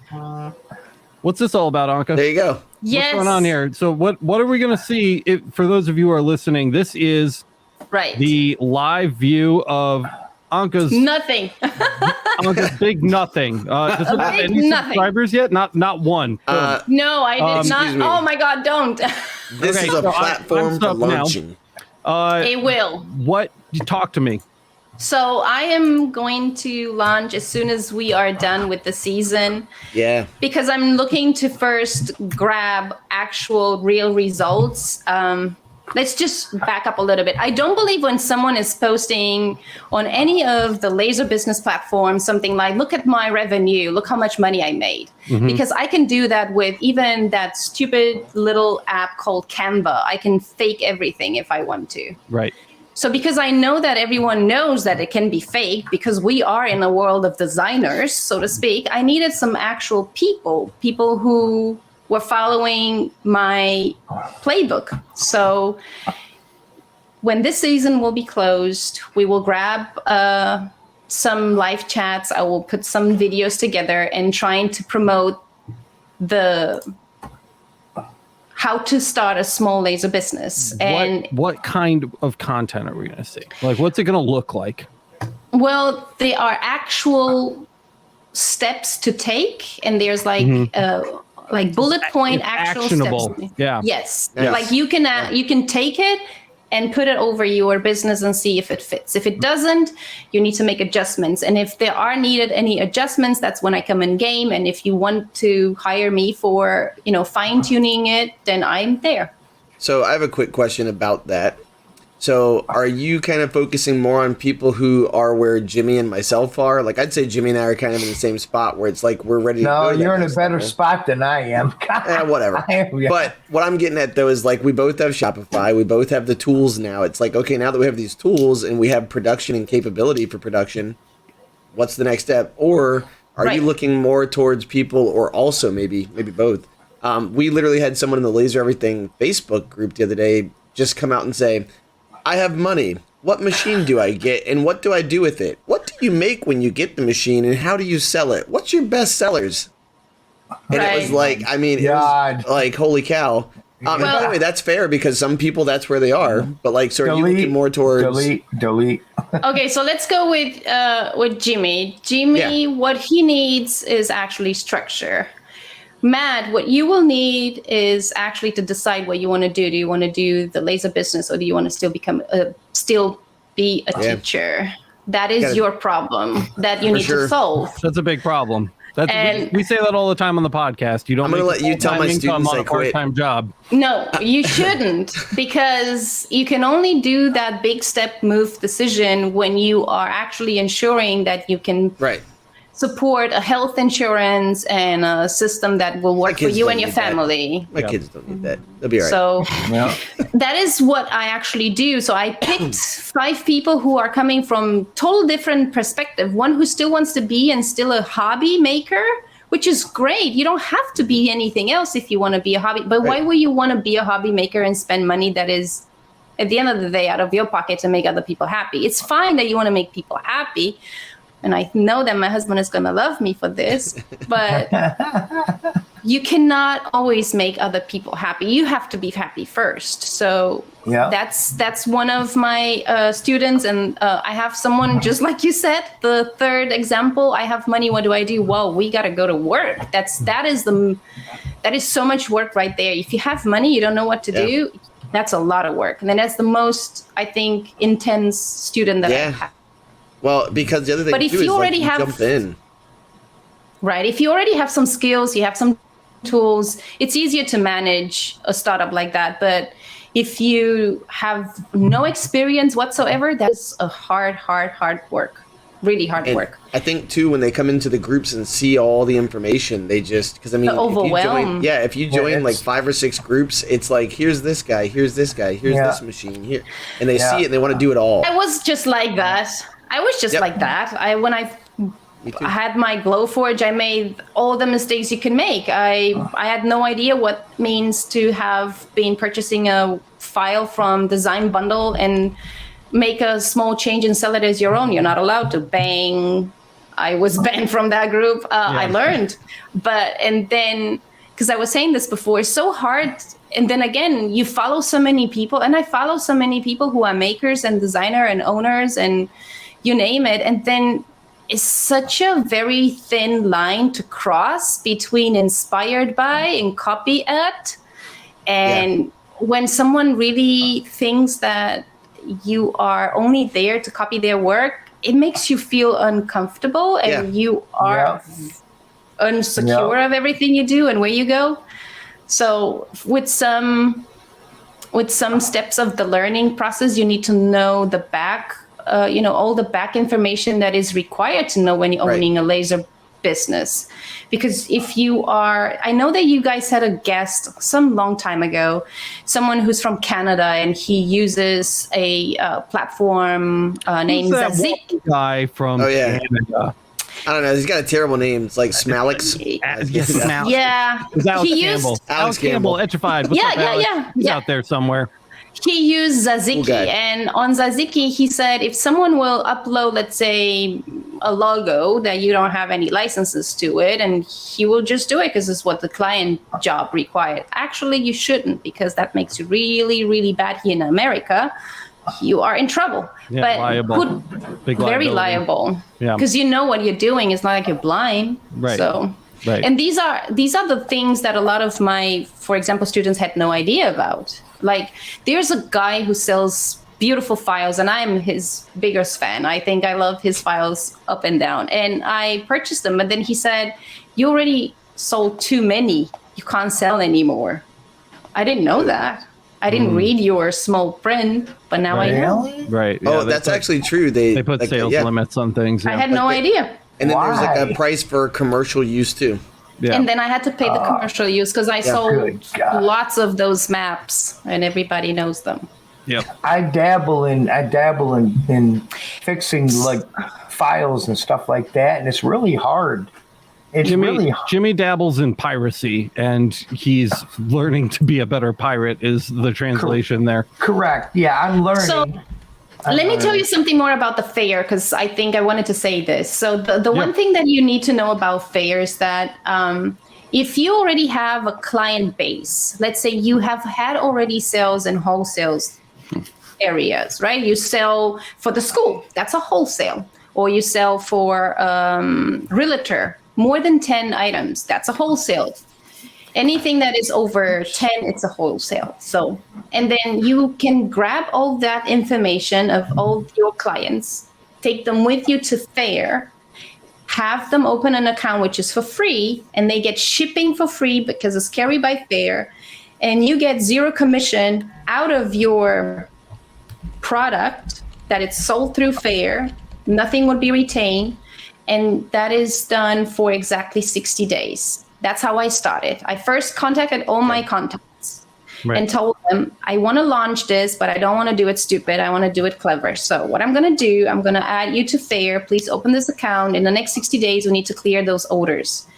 Speaker 3: what's this all about, Anca?
Speaker 6: There you go.
Speaker 1: Yes.
Speaker 3: What's going on here? So what are we going to see? For those of you who are listening, this is the live view of Anca's
Speaker 1: nothing.
Speaker 3: Anca's big nothing. Does it have any subscribers yet? Not one.
Speaker 1: No, I did not. Oh my God, don't.
Speaker 6: This is a platform for launching.
Speaker 1: It will.
Speaker 3: What? You talk to me.
Speaker 1: So I am going to launch as soon as we are done with the season.
Speaker 6: Yeah.
Speaker 1: Because I'm looking to first grab actual real results. Let's just back up a little bit. I don't believe when someone is posting on any of the laser business platforms, something like, look at my revenue, look how much money I made. Mm-hmm. Because I can do that with even that stupid little app called Canva. I can fake everything if I want to.
Speaker 3: Right.
Speaker 1: So because I know that everyone knows that it can be fake, because we are in a world of designers, so to speak, I needed some actual people who were following my playbook. So when this season will be closed, we will grab some live chats. I will put some videos together and trying to promote how to start a small laser business. And
Speaker 3: what kind of content are we going to see? Like, what's it going to look like?
Speaker 1: Well, they are actual steps to take, and there's like bullet point actual
Speaker 3: actionable
Speaker 1: steps.
Speaker 3: Yeah.
Speaker 1: Yes. Like you can take it and put it over your business and see if it fits. If it doesn't, you need to make adjustments. And if there are needed any adjustments, that's when I come in game. And if you want to hire me for, fine tuning it, then I'm there.
Speaker 6: So I have a quick question about that. So are you kind of focusing more on people who are where Jimmy and myself are? Like, I'd say Jimmy and I are kind of in the same spot where it's like we're ready to go.
Speaker 2: No, you're in a better spot than I am.
Speaker 6: Whatever. But what I'm getting at, though, is like we both have Shopify. We both have the tools now. It's like, okay, now that we have these tools and we have production and capability for production, what's the next step? Or are you looking more towards people, or also maybe both? We literally had someone in the Laser Everything Facebook group the other day just come out and say, I have money. What machine do I get, and what do I do with it? What do you make when you get the machine, and how do you sell it? What's your best sellers? And it was like, it was like, holy cow. And by the way, that's fair because some people, that's where they are. But like, so are you looking more towards...
Speaker 2: Delete.
Speaker 1: Okay, so let's go with Jimmy. Jimmy, what he needs is actually structure. Matt, what you will need is actually to decide what you want to do. Do you want to do the laser business, or do you want to still be a teacher? That is your problem that you need to solve.
Speaker 3: That's a big problem. We say that all the time on the podcast. I'm
Speaker 6: going to let you tell my students I quit.
Speaker 3: Part-time job.
Speaker 1: No, you shouldn't, because you can only do that big step move decision when you are actually ensuring that you can support a health insurance and a system that will work for you and your family.
Speaker 6: My kids don't need that. They'll be all right.
Speaker 1: So that is what I actually do. So I picked 5 people who are coming from total different perspective. One who still wants to be and still a hobby maker, which is great. You don't have to be anything else if you want to be a hobby. But why would you want to be a hobby maker and spend money that is, at the end of the day, out of your pocket to make other people happy? It's fine that you want to make people happy. And I know that my husband is going to love me for this, but you cannot always make other people happy. You have to be happy first. So that's one of my students. And I have someone, just like you said, the third example, I have money. What do I do? Well, we got to go to work. That is so much work right there. If you have money, you don't know what to do. That's a lot of work. And then that's the most, I think, intense student that I have.
Speaker 6: Well, because the other thing too is like you jump in.
Speaker 1: Right. If you already have some skills, you have some tools, it's easier to manage a startup like that. But if you have no experience whatsoever, that's a hard work. Really hard work.
Speaker 6: I think too, when they come into the groups and see all the information, they just, because I mean, if you join like 5 or 6 groups, it's like, here's this guy, here's this guy, here's this machine here, and they see it and they want to do it all.
Speaker 1: I was just like that. When I had my Glowforge, I made all the mistakes you can make. I had no idea what it means to have been purchasing a file from Design Bundle and make a small change and sell it as your own. You're not allowed to. Bang. I was banned from that group. I learned. And then, because I was saying this before, it's so hard. And then again, you follow so many people, and I follow so many people who are makers and designer and owners and you name it. And then it's such a very thin line to cross between inspired by and copy at. And when someone really thinks that you are only there to copy their work, it makes you feel uncomfortable and you are unsecure of everything you do and where you go. So with some steps of the learning process, you need to know the back, all the back information that is required to know when you're owning a laser business. Because if you are, I know that you guys had a guest some long time ago, someone who's from Canada, and he uses a platform named Zazik.
Speaker 3: Guy from Canada.
Speaker 6: I don't know. He's got a terrible name. It's like Smalix.
Speaker 3: Alex Campbell, Etrified. He's out there somewhere.
Speaker 1: He used Tzatziki, and on Tzatziki, he said if someone will upload, let's say, a logo that you don't have any licenses to it, and he will just do it because it's what the client job required. Actually, you shouldn't, because that makes you really, really bad here in America. You are in trouble.
Speaker 3: Liable.
Speaker 1: very liable.
Speaker 3: Yeah.
Speaker 1: Because you know what you're doing. It's not like you're blind.
Speaker 3: Right.
Speaker 1: So,
Speaker 3: right.
Speaker 1: And these are the things that a lot of my, for example, students had no idea about. Like, there's a guy who sells beautiful files, and I'm his biggest fan. I think I love his files up and down. And I purchased them, but then he said, "You already sold too many. You can't sell anymore." I didn't know that. I didn't read your small print, but now I know.
Speaker 3: Right. Yeah,
Speaker 6: Oh, that's actually true. They
Speaker 3: put
Speaker 6: like,
Speaker 3: sales limits on things.
Speaker 1: I had no idea.
Speaker 6: And then there's like
Speaker 2: Why?
Speaker 6: a price for commercial use too.
Speaker 3: Yeah.
Speaker 1: And then I had to pay the commercial use because I sold
Speaker 2: good God.
Speaker 1: lots of those maps, and everybody knows them.
Speaker 3: Yep.
Speaker 2: I dabble in fixing like files and stuff like that, and it's really hard. It's really hard.
Speaker 3: Jimmy dabbles in piracy, and he's learning to be a better pirate. Is the translation there?
Speaker 2: Correct. Yeah, I'm learning.
Speaker 1: So let me tell you something more about the fair, because I think I wanted to say this. So the one thing that you need to know about fair is that if you already have a client base, let's say you have had already sales in wholesales areas, right? You sell for the school, that's a wholesale. Or you sell for realtor, more than 10 items, that's a wholesale. Anything that is over 10, it's a wholesale. So, and then you can grab all that information of all your clients, take them with you to fair, have them open an account, which is for free, and they get shipping for free because it's carried by fair, and you get 0 commission out of your product that it's sold through fair. Nothing would be retained, and that is done for exactly 60 days. That's how I started. I first contacted all my contacts and told them, I want to launch this, but I don't want to do it stupid. I want to do it clever. So what I'm going to do, I'm going to add you to fair. Please open this account. In the next 60 days, we need to clear those orders.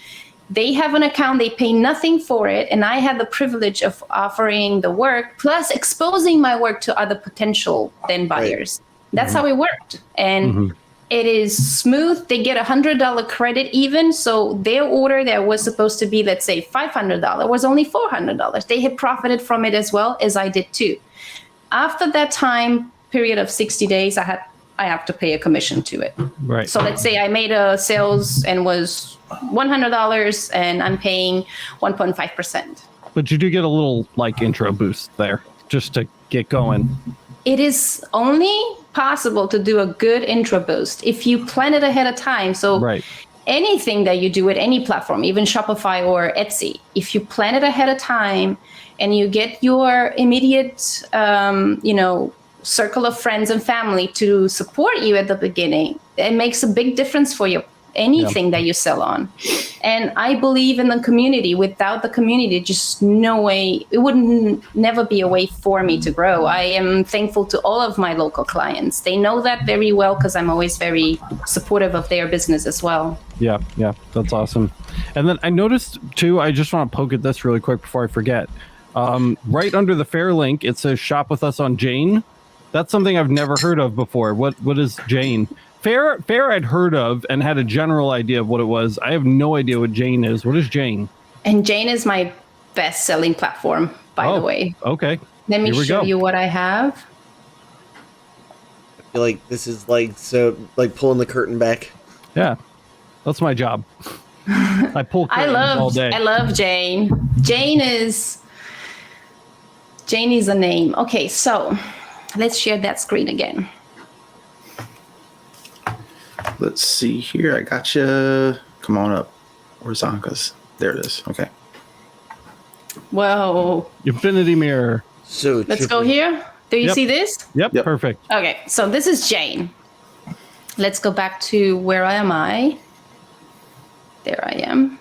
Speaker 1: They have an account, they pay nothing for it, and I had the privilege of offering the work, plus exposing my work to other potential then buyers. That's how it worked. And it is smooth. They get $100 credit even. So their order that was supposed to be, let's say, $500 was only $400. They had profited from it as well as I did too. After that time period of 60 days, I have to pay a commission to it.
Speaker 3: Right.
Speaker 1: So let's say I made a sales and was $100 and I'm paying 1.5%.
Speaker 3: But you do get a little like intro boost there just to get going.
Speaker 1: It is only possible to do a good intro boost if you plan it ahead of time. So anything that you do at any platform, even Shopify or Etsy, if you plan it ahead of time and you get your immediate, circle of friends and family to support you at the beginning, it makes a big difference for you. Anything that you sell on. And I believe in the community. Without the community, just no way, it wouldn't never be a way for me to grow. I am thankful to all of my local clients. They know that very well because I'm always very supportive of their business as well.
Speaker 3: Yeah, that's awesome. And then I noticed too, I just want to poke at this really quick before I forget. Right under the fair link, it says shop with us on Jane. That's something I've never heard of before. What is Jane? Fair I'd heard of and had a general idea of what it was. I have no idea what Jane is. What is Jane?
Speaker 1: And Jane is my best-selling platform, by the way.
Speaker 3: Okay.
Speaker 1: Let me show you what I have.
Speaker 6: I feel like this is like pulling the curtain back.
Speaker 3: Yeah, that's my job. I pull curtains all day.
Speaker 1: I love Jane. Jane is a name. Okay, so let's share that screen again.
Speaker 7: Let's see here. I got you. Come on up. Where's Anca's? There it is. Okay.
Speaker 1: Whoa.
Speaker 3: Infinity mirror.
Speaker 6: So
Speaker 1: let's go here. Do you see this?
Speaker 3: Yep. Perfect.
Speaker 1: Okay, so this is Jane. Let's go back to where am I? There I am.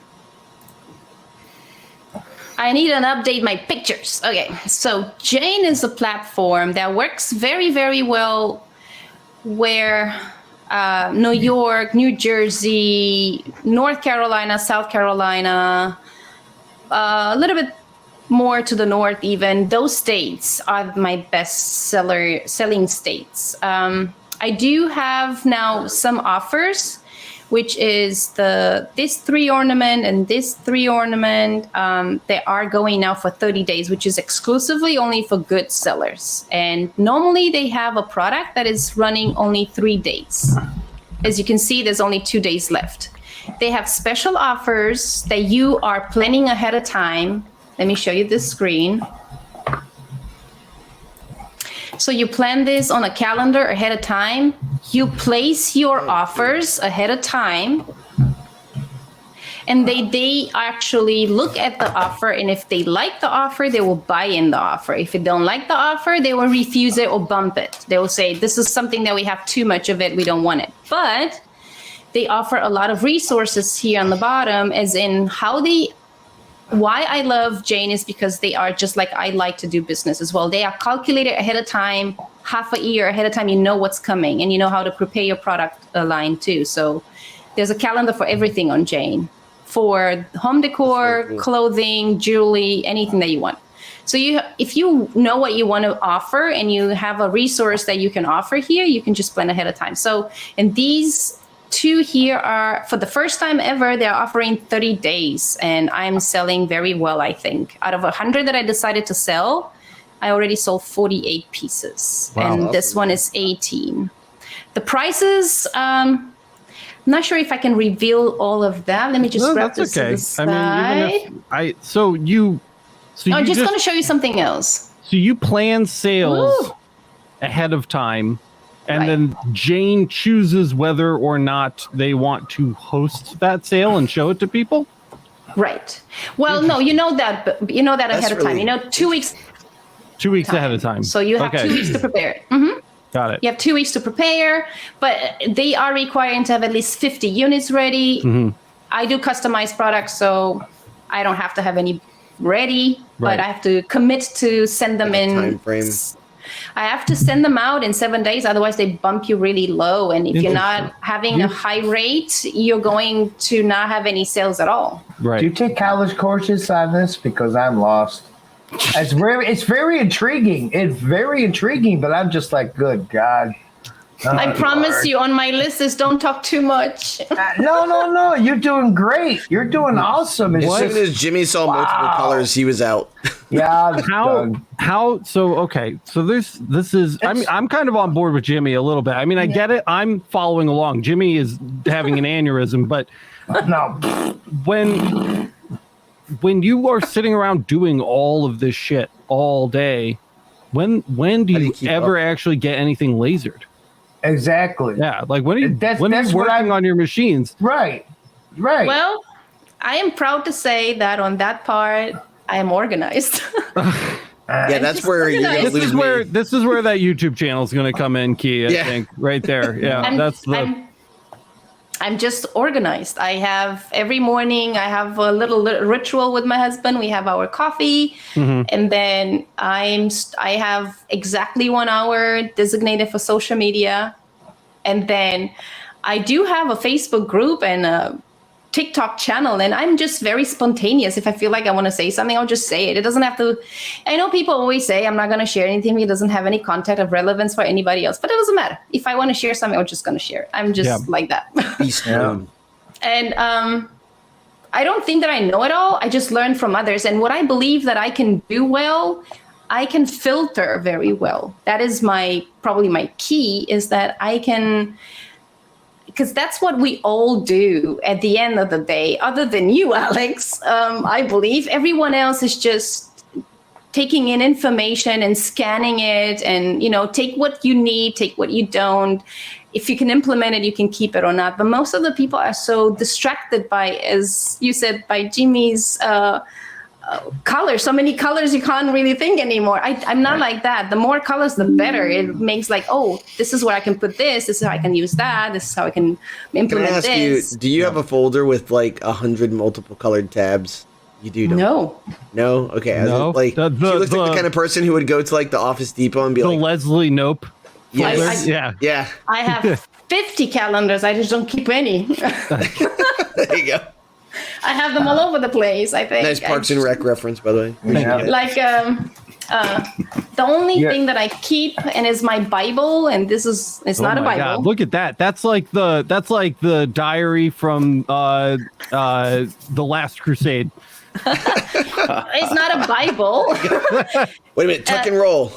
Speaker 1: I need to update my pictures. Okay, so Jane is a platform that works very, very well where New York, New Jersey, North Carolina, South Carolina, a little bit more to the north even. Those states are my best selling states. I do have now some offers which is this 3 ornament and this 3 ornament. They are going now for 30 days, which is exclusively only for good sellers. And normally they have a product that is running only 3 days. As you can see, there's only 2 days left. They have special offers that you are planning ahead of time. Let me show you this screen. So you plan this on a calendar ahead of time. You place your offers ahead of time. And they actually look at the offer. And if they like the offer, they will buy in the offer. If they don't like the offer, they will refuse it or bump it. They will say, this is something that we have too much of it. We don't want it. But they offer a lot of resources here on the bottom, as in why I love Jane is because they are just like I like to do business as well. They are calculated ahead of time, half a year ahead of time. You know what's coming and you know how to prepare your product line too. So there's a calendar for everything on Jane, for home decor, cool. Clothing, jewelry, anything that you want. So if you know what you want to offer and you have a resource that you can offer here, you can just plan ahead of time. So, and these 2 here are, for the first time ever, they're offering 30 days. And I'm selling very well, I think. Out of 100 that I decided to sell, I already sold 48 pieces. Wow, and this one is 18. The prices, I'm not sure if I can reveal all of that. Let me just grab this to the side.
Speaker 3: I'm just going
Speaker 1: to show you something else.
Speaker 3: So you plan sales ahead of time. And then Jane chooses whether or not they want to host that sale and show it to people?
Speaker 1: Right. Well, no, you know that ahead of time. You know, 2 weeks.
Speaker 3: 2 weeks ahead of time.
Speaker 1: So you have 2 weeks to prepare it. Mm-hmm.
Speaker 3: Got it.
Speaker 1: You have 2 weeks to prepare, but they are requiring to have at least 50 units ready. Mm-hmm. I do customized products, so I don't have to have any ready, but I have to commit to send them in. Time frame. I have to send them out in 7 days. Otherwise, they bump you really low. And if you're not having a high rate, you're going to not have any sales at all.
Speaker 2: Right. Do you take college courses on this? Because I'm lost. It's very intriguing. It's very intriguing, but I'm just like, good God.
Speaker 1: I promise you on my list is don't talk too much.
Speaker 2: No. You're doing great. You're doing awesome.
Speaker 6: As soon as Jimmy saw multiple colors, he was out.
Speaker 2: Yeah.
Speaker 3: So this is I'm kind of on board with Jimmy a little bit. I mean, I get it. I'm following along. Jimmy is having an aneurysm, but
Speaker 2: no.
Speaker 3: When you are sitting around doing all of this shit all day, when do you ever actually get anything lasered?
Speaker 2: Exactly.
Speaker 3: Yeah, like when are you working on your machines?
Speaker 2: Right.
Speaker 1: Well, I am proud to say that on that part, I am organized.
Speaker 6: That's where you're going to lose me.
Speaker 3: This is where that YouTube channel is going to come in, Key, I think, right there. Yeah,
Speaker 1: I'm just organized. I have every morning, I have a little ritual with my husband. We have our coffee, and then I have exactly 1 hour designated for social media. And then I do have a Facebook group and a TikTok channel, and I'm just very spontaneous. If I feel like I want to say something, I'll just say it. It doesn't have to. I know people always say I'm not going to share anything. It doesn't have any content of relevance for anybody else, but it doesn't matter. If I want to share something, I'm just going to share it. I'm just like that. And I don't think that I know it all. I just learn from others. And what I believe that I can do well, I can filter very well. That is probably my key, is that I can. Because that's what we all do at the end of the day, other than you, Alex. I believe everyone else is just taking in information and scanning it and, take what you need, take what you don't. If you can implement it, you can keep it or not. But most of the people are so distracted by, as you said, by Jimmy's colors. So many colors you can't really think anymore. I'm not like that. The more colors, the better. It makes like, this is where I can put this. This is how I can use that. This is how I can implement this. Can I ask
Speaker 6: you, do you have a folder with like 100 multiple colored tabs? You do?
Speaker 1: No.
Speaker 6: No? Okay.
Speaker 3: No.
Speaker 6: She looks like the kind of person who would go to like the Office Depot and be like,
Speaker 3: Leslie Nope.
Speaker 6: Yes.
Speaker 3: Yeah.
Speaker 1: I have 50 calendars. I just don't keep any.
Speaker 6: There you go.
Speaker 1: I have them all over the place, I think.
Speaker 6: Nice Parks and Rec reference, by the way.
Speaker 2: Yeah.
Speaker 1: Like, The only thing that I keep and is my Bible, and it's not a Bible.
Speaker 3: God, look at that. That's like the diary from the Last Crusade.
Speaker 1: It's not a Bible.
Speaker 6: Wait a minute, tuck and roll.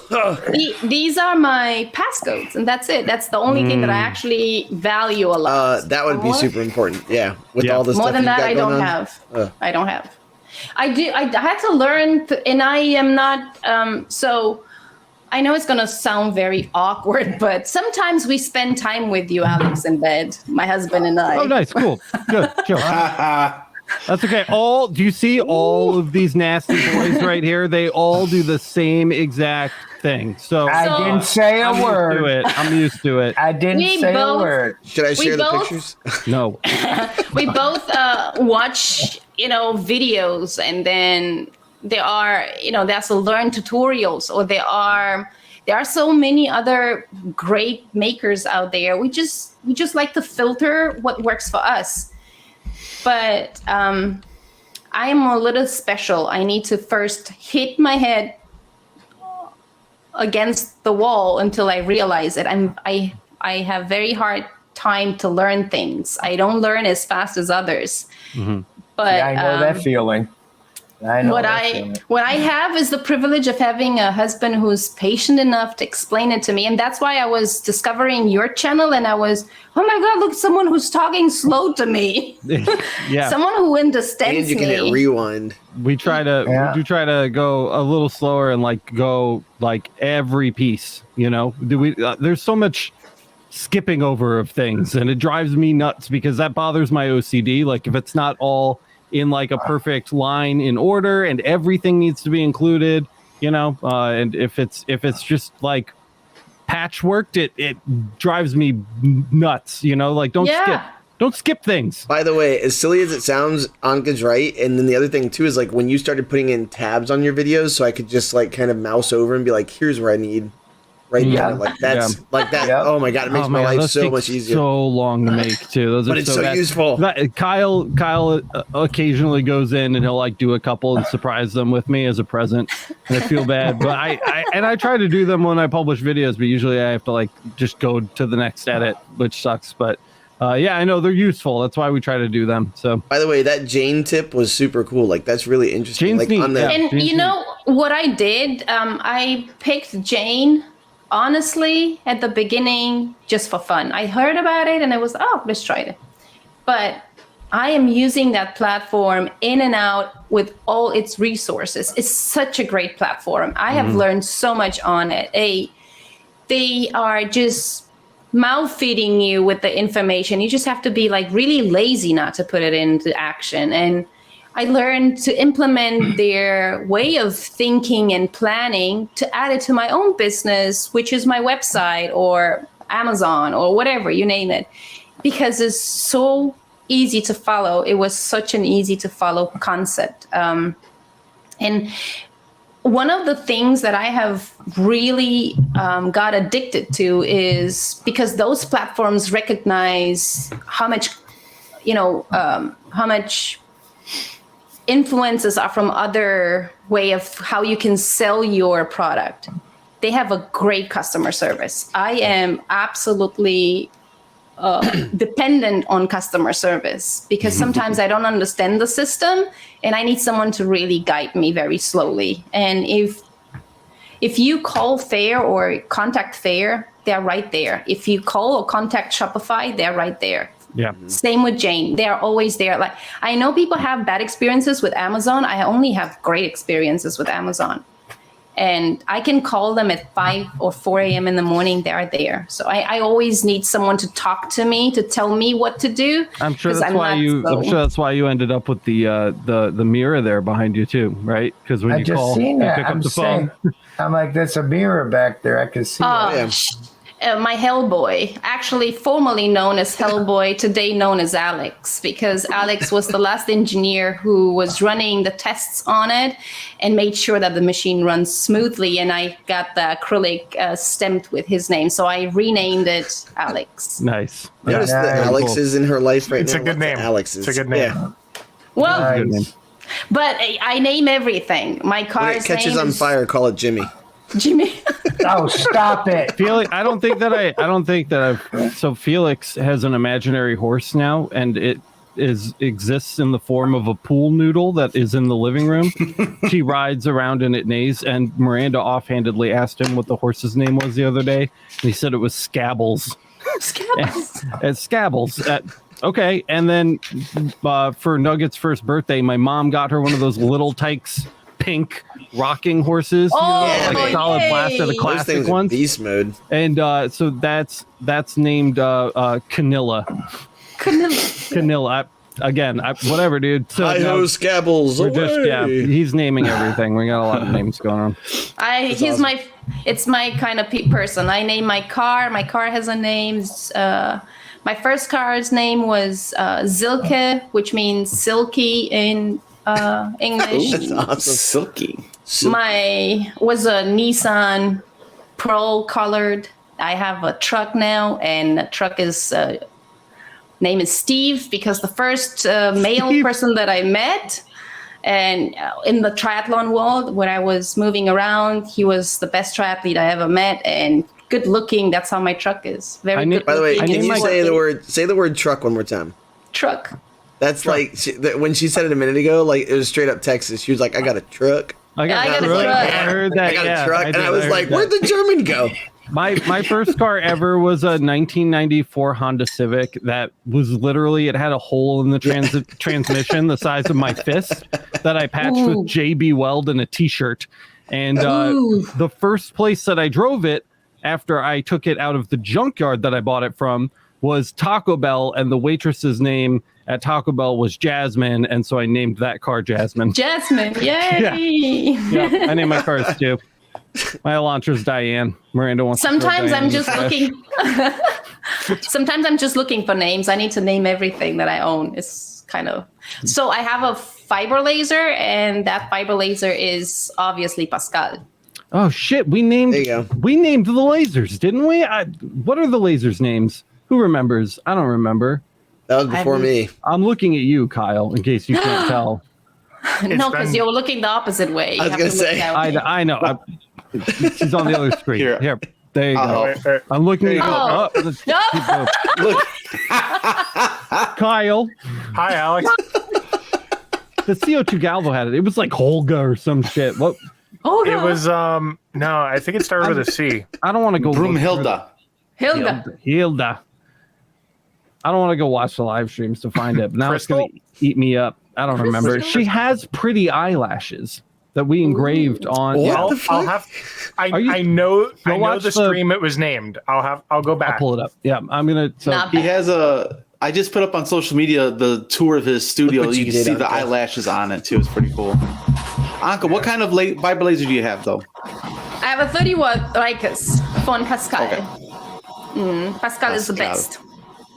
Speaker 1: These are my passcodes, and that's it. That's the only thing that I actually value a lot.
Speaker 6: That would be super important. Yeah, with all this
Speaker 1: more
Speaker 6: stuff
Speaker 1: than
Speaker 6: you've
Speaker 1: that,
Speaker 6: got
Speaker 1: I
Speaker 6: going
Speaker 1: don't
Speaker 6: on.
Speaker 1: have. I don't have. I do. I had to learn, and I am not. So I know it's gonna sound very awkward, but sometimes we spend time with you, Alex, in bed. My husband and I.
Speaker 3: Oh, nice, cool, good, chill. That's okay. Do you see all of these nasty boys right here? They all do the same exact thing. So
Speaker 2: I didn't say a word.
Speaker 3: I'm used to it.
Speaker 2: I didn't say a word.
Speaker 6: Should I share the pictures?
Speaker 3: No.
Speaker 1: We both watch, videos, and then there are, there's a learn tutorials, or there are so many other great makers out there. We just like to filter what works for us. But I am a little special. I need to first hit my head against the wall until I realize it. I have very hard time to learn things. I don't learn as fast as others.
Speaker 3: Mm-hmm.
Speaker 1: But
Speaker 2: I know that feeling.
Speaker 1: What I have is the privilege of having a husband who's patient enough to explain it to me. And that's why I was discovering your channel, and I was, oh my God, look, someone who's talking slow to me.
Speaker 3: Yeah.
Speaker 1: Someone who understands me.
Speaker 6: And you can hit rewind.
Speaker 3: We try to go a little slower and go every piece, there's so much skipping over of things, and it drives me nuts because that bothers my OCD. Like, if it's not all in a perfect line in order and everything needs to be included, and if it's just patchworked, it drives me nuts, don't skip things.
Speaker 6: By the way, as silly as it sounds, Anca's right. And then the other thing too is when you started putting in tabs on your videos, so I could just kind of mouse over and be like, here's where I need right there. That. Yep. Oh my God, it makes my life so much easier.
Speaker 3: So long to make too. Those
Speaker 6: but
Speaker 3: are
Speaker 6: it's so useful.
Speaker 3: Kyle occasionally goes in and he'll do a couple and surprise them with me as a present, and I feel bad. But I try to do them when I publish videos, but usually I have to just go to the next edit, which sucks. But yeah, I know they're useful. That's why we try to do them. So,
Speaker 6: by the way, that Jane tip was super cool. That's really interesting.
Speaker 3: Jane's neat.
Speaker 1: And Jane's what I did? I picked Jane. Honestly, at the beginning, just for fun. I heard about it and I was, let's try it. But I am using that platform in and out with all its resources. It's such a great platform. I have learned so much on it. They are just mouth feeding you with the information. You just have to be really lazy not to put it into action. And I learned to implement their way of thinking and planning to add it to my own business, which is my website or Amazon or whatever, you name it, because it's so easy to follow. It was such an easy to follow concept. And one of the things that I have really got addicted to is because those platforms recognize how much influences are from other way of how you can sell your product. They have a great customer service. I am absolutely dependent on customer service because sometimes I don't understand the system and I need someone to really guide me very slowly. And if you call Fair or contact Fair, they're right there. If you call or contact Shopify, they're right there.
Speaker 3: Yeah.
Speaker 1: Same with Jane. They're always there. I know people have bad experiences with Amazon. I only have great experiences with Amazon. And I can call them at 5 or 4 a.m. in the morning. They're there. So I always need someone to talk to me, to tell me what to do.
Speaker 3: I'm sure that's why you ended up with the mirror there behind you too, right? Because when you call, you pick up the phone.
Speaker 2: I'm like, there's a mirror back there. I can see it.
Speaker 1: My Hellboy, actually formerly known as Hellboy, today known as Alex, because Alex was the last engineer who was running the tests on it and made sure that the machine runs smoothly. And I got the acrylic stamped with his name, so I renamed it Alex.
Speaker 3: Nice.
Speaker 6: Notice that Alex is in her life right now.
Speaker 5: It's a good name.
Speaker 6: Alex is.
Speaker 5: It's a good name.
Speaker 6: Yeah.
Speaker 1: Well, But I name everything. My
Speaker 6: When
Speaker 1: car's
Speaker 6: it catches
Speaker 1: name
Speaker 6: on
Speaker 1: is
Speaker 6: fire, call it Jimmy.
Speaker 1: Jimmy.
Speaker 2: Oh, stop it.
Speaker 3: Felix, I don't think that I've. So Felix has an imaginary horse now, and it exists in the form of a pool noodle that is in the living room. She rides around and it neighs. And Miranda offhandedly asked him what the horse's name was the other day, and he said it was Scabbles.
Speaker 1: Scabbles.
Speaker 3: At Scabbles. Okay, and then for Nugget's first birthday, my mom got her one of those Little Tykes pink rocking horses, like solid blast at the classic ones.
Speaker 6: Beast mode.
Speaker 3: And so that's named Canilla. Canilla. Again, whatever, dude. So
Speaker 6: Hi-ho, Scabbles.
Speaker 3: He's naming everything. We got a lot of names going on.
Speaker 1: It's my kind of person. I name my car. My car has a name. My first car's name was Zilke, which means silky in English.
Speaker 6: That's awesome.
Speaker 7: Silky.
Speaker 1: Was a Nissan pearl colored. I have a truck now, and the truck is name is Steve because the first male person that I met, and in the triathlon world where I was moving around, he was the best triathlete I ever met, and good looking. That's how my truck is. Very good.
Speaker 6: By the way,
Speaker 1: looking.
Speaker 6: can you say the word truck one more time?
Speaker 1: Truck.
Speaker 6: That's truck. Like when she said it a minute ago, like it was straight up Texas. She was like, "I got a truck."
Speaker 3: I got a truck.
Speaker 1: I
Speaker 3: heard that.
Speaker 6: I got a truck, and I was like, "Where'd the German go?"
Speaker 3: My first car ever was a 1994 Honda Civic that was literally, it had a hole in the transmission the size of my fist that I patched with JB Weld and a t-shirt. And the first place that I drove it after I took it out of the junkyard that I bought it from was Taco Bell, and the waitress's name at Taco Bell was Jasmine, and so I named that car Jasmine.
Speaker 1: Jasmine, yay!
Speaker 3: Yeah, I named my cars too. My Elantra's Diane. Miranda wants.
Speaker 1: Sometimes I'm just looking. Sometimes I'm just looking for names. I need to name everything that I own. It's kind of. So I have a fiber laser, and that fiber laser is obviously Pascal.
Speaker 3: Oh shit! We named the lasers, didn't we? What are the lasers' names? Who remembers? I don't remember.
Speaker 6: That was before me.
Speaker 3: I'm looking at you, Kyle, in case you can't tell.
Speaker 1: No, because you're looking the opposite way.
Speaker 6: I was going to say.
Speaker 3: I know. She's on the other screen. Here. There you go. I'm looking at you. Look. Kyle.
Speaker 5: Hi, Alex.
Speaker 3: The CO2 Galvo had it. It was like Holga or some shit. What?
Speaker 1: Oh,
Speaker 5: it was no, I think it started with a C.
Speaker 3: I don't want to go.
Speaker 7: Broomhilda.
Speaker 1: Hilda.
Speaker 3: I don't want to go watch the live streams to find it. But now it's going to eat me up. I don't remember. She has pretty eyelashes that we engraved on.
Speaker 5: I know the stream it was named. I'll go back.
Speaker 3: I'll pull it up. Yeah, I'm gonna.
Speaker 7: He has I just put up on social media the tour of his studio. You can see the eyelashes on it too. It's pretty cool. Anca, what kind of fiber laser do you have though?
Speaker 1: I have a 30 watt Lycus von Pascal.
Speaker 7: Okay.
Speaker 1: Pascal is the best.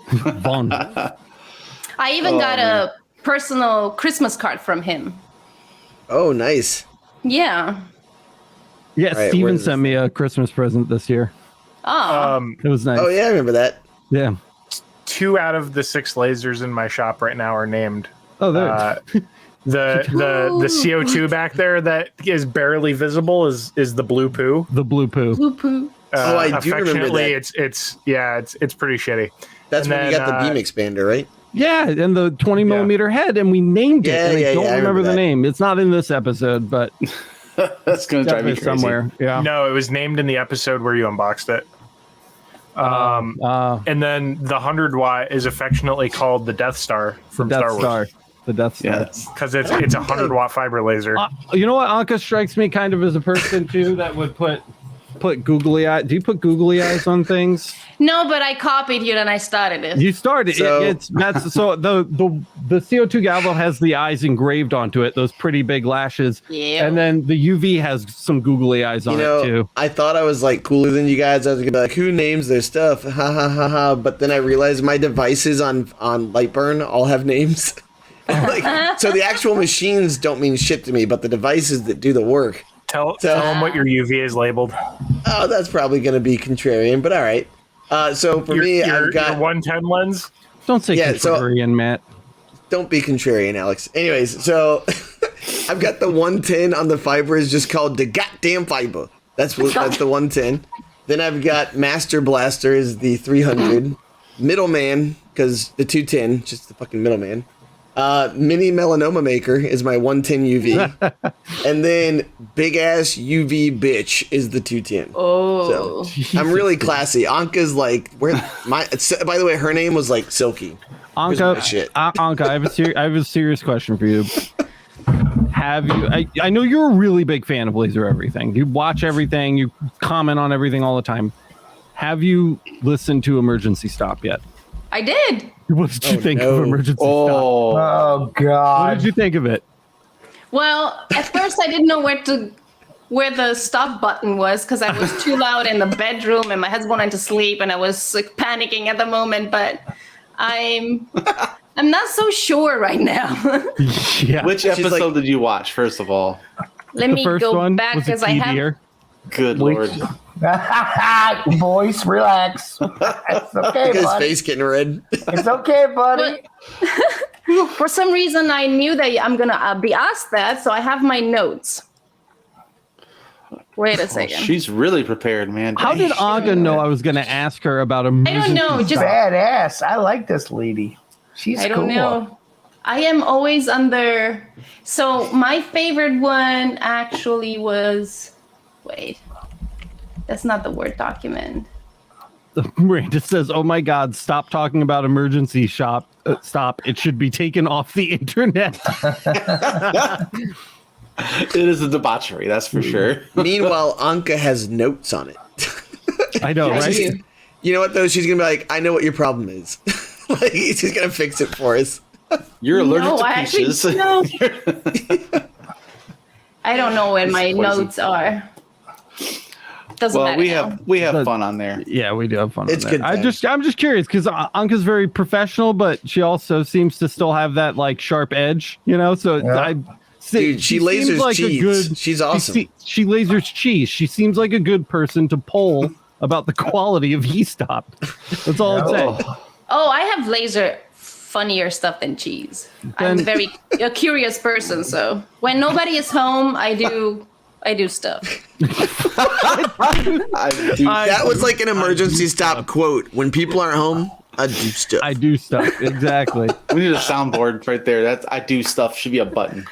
Speaker 3: Von.
Speaker 1: I even got a personal Christmas card from him.
Speaker 6: Oh, nice.
Speaker 1: Yeah.
Speaker 3: Yeah,
Speaker 6: right,
Speaker 3: Steven sent me a Christmas present this year.
Speaker 1: Oh.
Speaker 3: It was nice.
Speaker 6: Oh, yeah, I remember that.
Speaker 3: Yeah.
Speaker 5: 2 out of the 6 lasers in my shop right now are named.
Speaker 3: Oh, there.
Speaker 5: The CO2 back there that is barely visible is the blue poo.
Speaker 3: The blue poo.
Speaker 1: Blue poo.
Speaker 6: I do remember that.
Speaker 5: It's pretty shitty.
Speaker 6: That's when you got the beam expander, right?
Speaker 3: Yeah, and the 20 millimeter head, and we named it. And I don't remember the name. It's not in this episode, but
Speaker 7: that's going to drive me crazy.
Speaker 3: Somewhere. Yeah.
Speaker 5: No, it was named in the episode where you unboxed it. And then the 100 watt is affectionately called the Death Star from Star Wars.
Speaker 3: The Death Star.
Speaker 5: Because it's a 100 watt fiber laser.
Speaker 3: You know what? Anca strikes me kind of as a person too that would put googly eyes. Do you put googly eyes on things?
Speaker 1: No, but I copied you and I started it.
Speaker 3: You started it. So the CO2 Galvo has the eyes engraved onto it, those pretty big lashes.
Speaker 1: Yeah.
Speaker 3: And then the UV has some googly eyes on it too.
Speaker 6: I thought I was like cooler than you guys. I was gonna be like, who names their stuff? Ha ha ha ha. But then I realized my devices on Lightburn all have names. So the actual machines don't mean shit to me, but the devices that do the work.
Speaker 5: Tell them what your UV is labeled.
Speaker 6: Oh, that's probably going to be contrarian, but all right. So for me, I've got
Speaker 5: your 110 lens.
Speaker 3: Don't say contrarian, Matt.
Speaker 6: Don't be contrarian, Alex. Anyways, so I've got the 110 on the fiber is just called the goddamn fiber. That's the 110. Then I've got Master Blaster is the 300. Middleman, because the 210, just the fucking middleman. Mini Melanoma Maker is my 110 UV. And then Big Ass UV Bitch is the 210.
Speaker 1: Oh.
Speaker 6: So I'm really classy. Anca's like, by the way, her name was like Silky.
Speaker 3: Anca, I have a serious question for you. Have you? I know you're a really big fan of Laser Everything. You watch everything. You comment on everything all the time. Have you listened to Emergency Stop yet?
Speaker 1: I did.
Speaker 3: What did you think of Emergency Stop?
Speaker 2: Oh God!
Speaker 3: What did you think of it?
Speaker 1: Well, at first I didn't know where the stop button was because I was too loud in the bedroom and my husband wanted to sleep and I was like panicking at the moment. But I'm not so sure right now.
Speaker 3: Yeah.
Speaker 7: Which episode did you watch, first of all?
Speaker 1: Let me go back because I have.
Speaker 7: Good Lord.
Speaker 2: Voice, relax. It's okay,
Speaker 6: His
Speaker 2: buddy.
Speaker 6: face getting red.
Speaker 2: It's okay, buddy.
Speaker 1: For some reason, I knew that I'm going to be asked that, so I have my notes. Wait a second.
Speaker 7: She's really prepared, man.
Speaker 3: How did Anca know I was going to ask her about emergency?
Speaker 1: I don't know. Just
Speaker 2: Badass. I like this lady. She's
Speaker 1: I
Speaker 2: cool.
Speaker 1: don't know. I am always under. So my favorite one actually was. Wait. That's not the Word document.
Speaker 3: Miranda says, "Oh my God! Stop talking about emergency shop. Stop! It should be taken off the internet."
Speaker 7: It is a debauchery, that's for sure.
Speaker 6: Meanwhile, Anca has notes on it.
Speaker 3: I know,
Speaker 1: I
Speaker 3: right?
Speaker 1: do.
Speaker 6: You know what though? She's gonna be like, "I know what your problem is." Like she's gonna fix it for us.
Speaker 7: You're allergic
Speaker 1: No,
Speaker 7: to
Speaker 1: I actually
Speaker 7: peaches.
Speaker 1: don't. I don't know where my
Speaker 7: Poison.
Speaker 1: notes are. Doesn't
Speaker 7: Well,
Speaker 1: matter.
Speaker 7: we have fun on there.
Speaker 3: Yeah, we do have fun.
Speaker 6: It's
Speaker 3: on
Speaker 6: good
Speaker 3: there. I'm
Speaker 6: times.
Speaker 3: just curious because Anca's very professional, but she also seems to still have that like sharp edge, you know. So
Speaker 2: Yeah.
Speaker 6: Dude, she
Speaker 3: seems
Speaker 6: lasers
Speaker 3: like a
Speaker 6: cheese.
Speaker 3: good.
Speaker 6: She's awesome.
Speaker 3: She lasers cheese. She seems like a good person to poll about the quality of E-Stop. That's all I'm saying.
Speaker 1: Oh, I have laser funnier stuff than cheese. I'm
Speaker 3: Then-
Speaker 1: a curious person, so when nobody is home, I do stuff.
Speaker 6: That was like an emergency stop quote. When people aren't home, I do stuff.
Speaker 3: I do stuff exactly.
Speaker 7: We need a soundboard right there. That's I do stuff should be a button.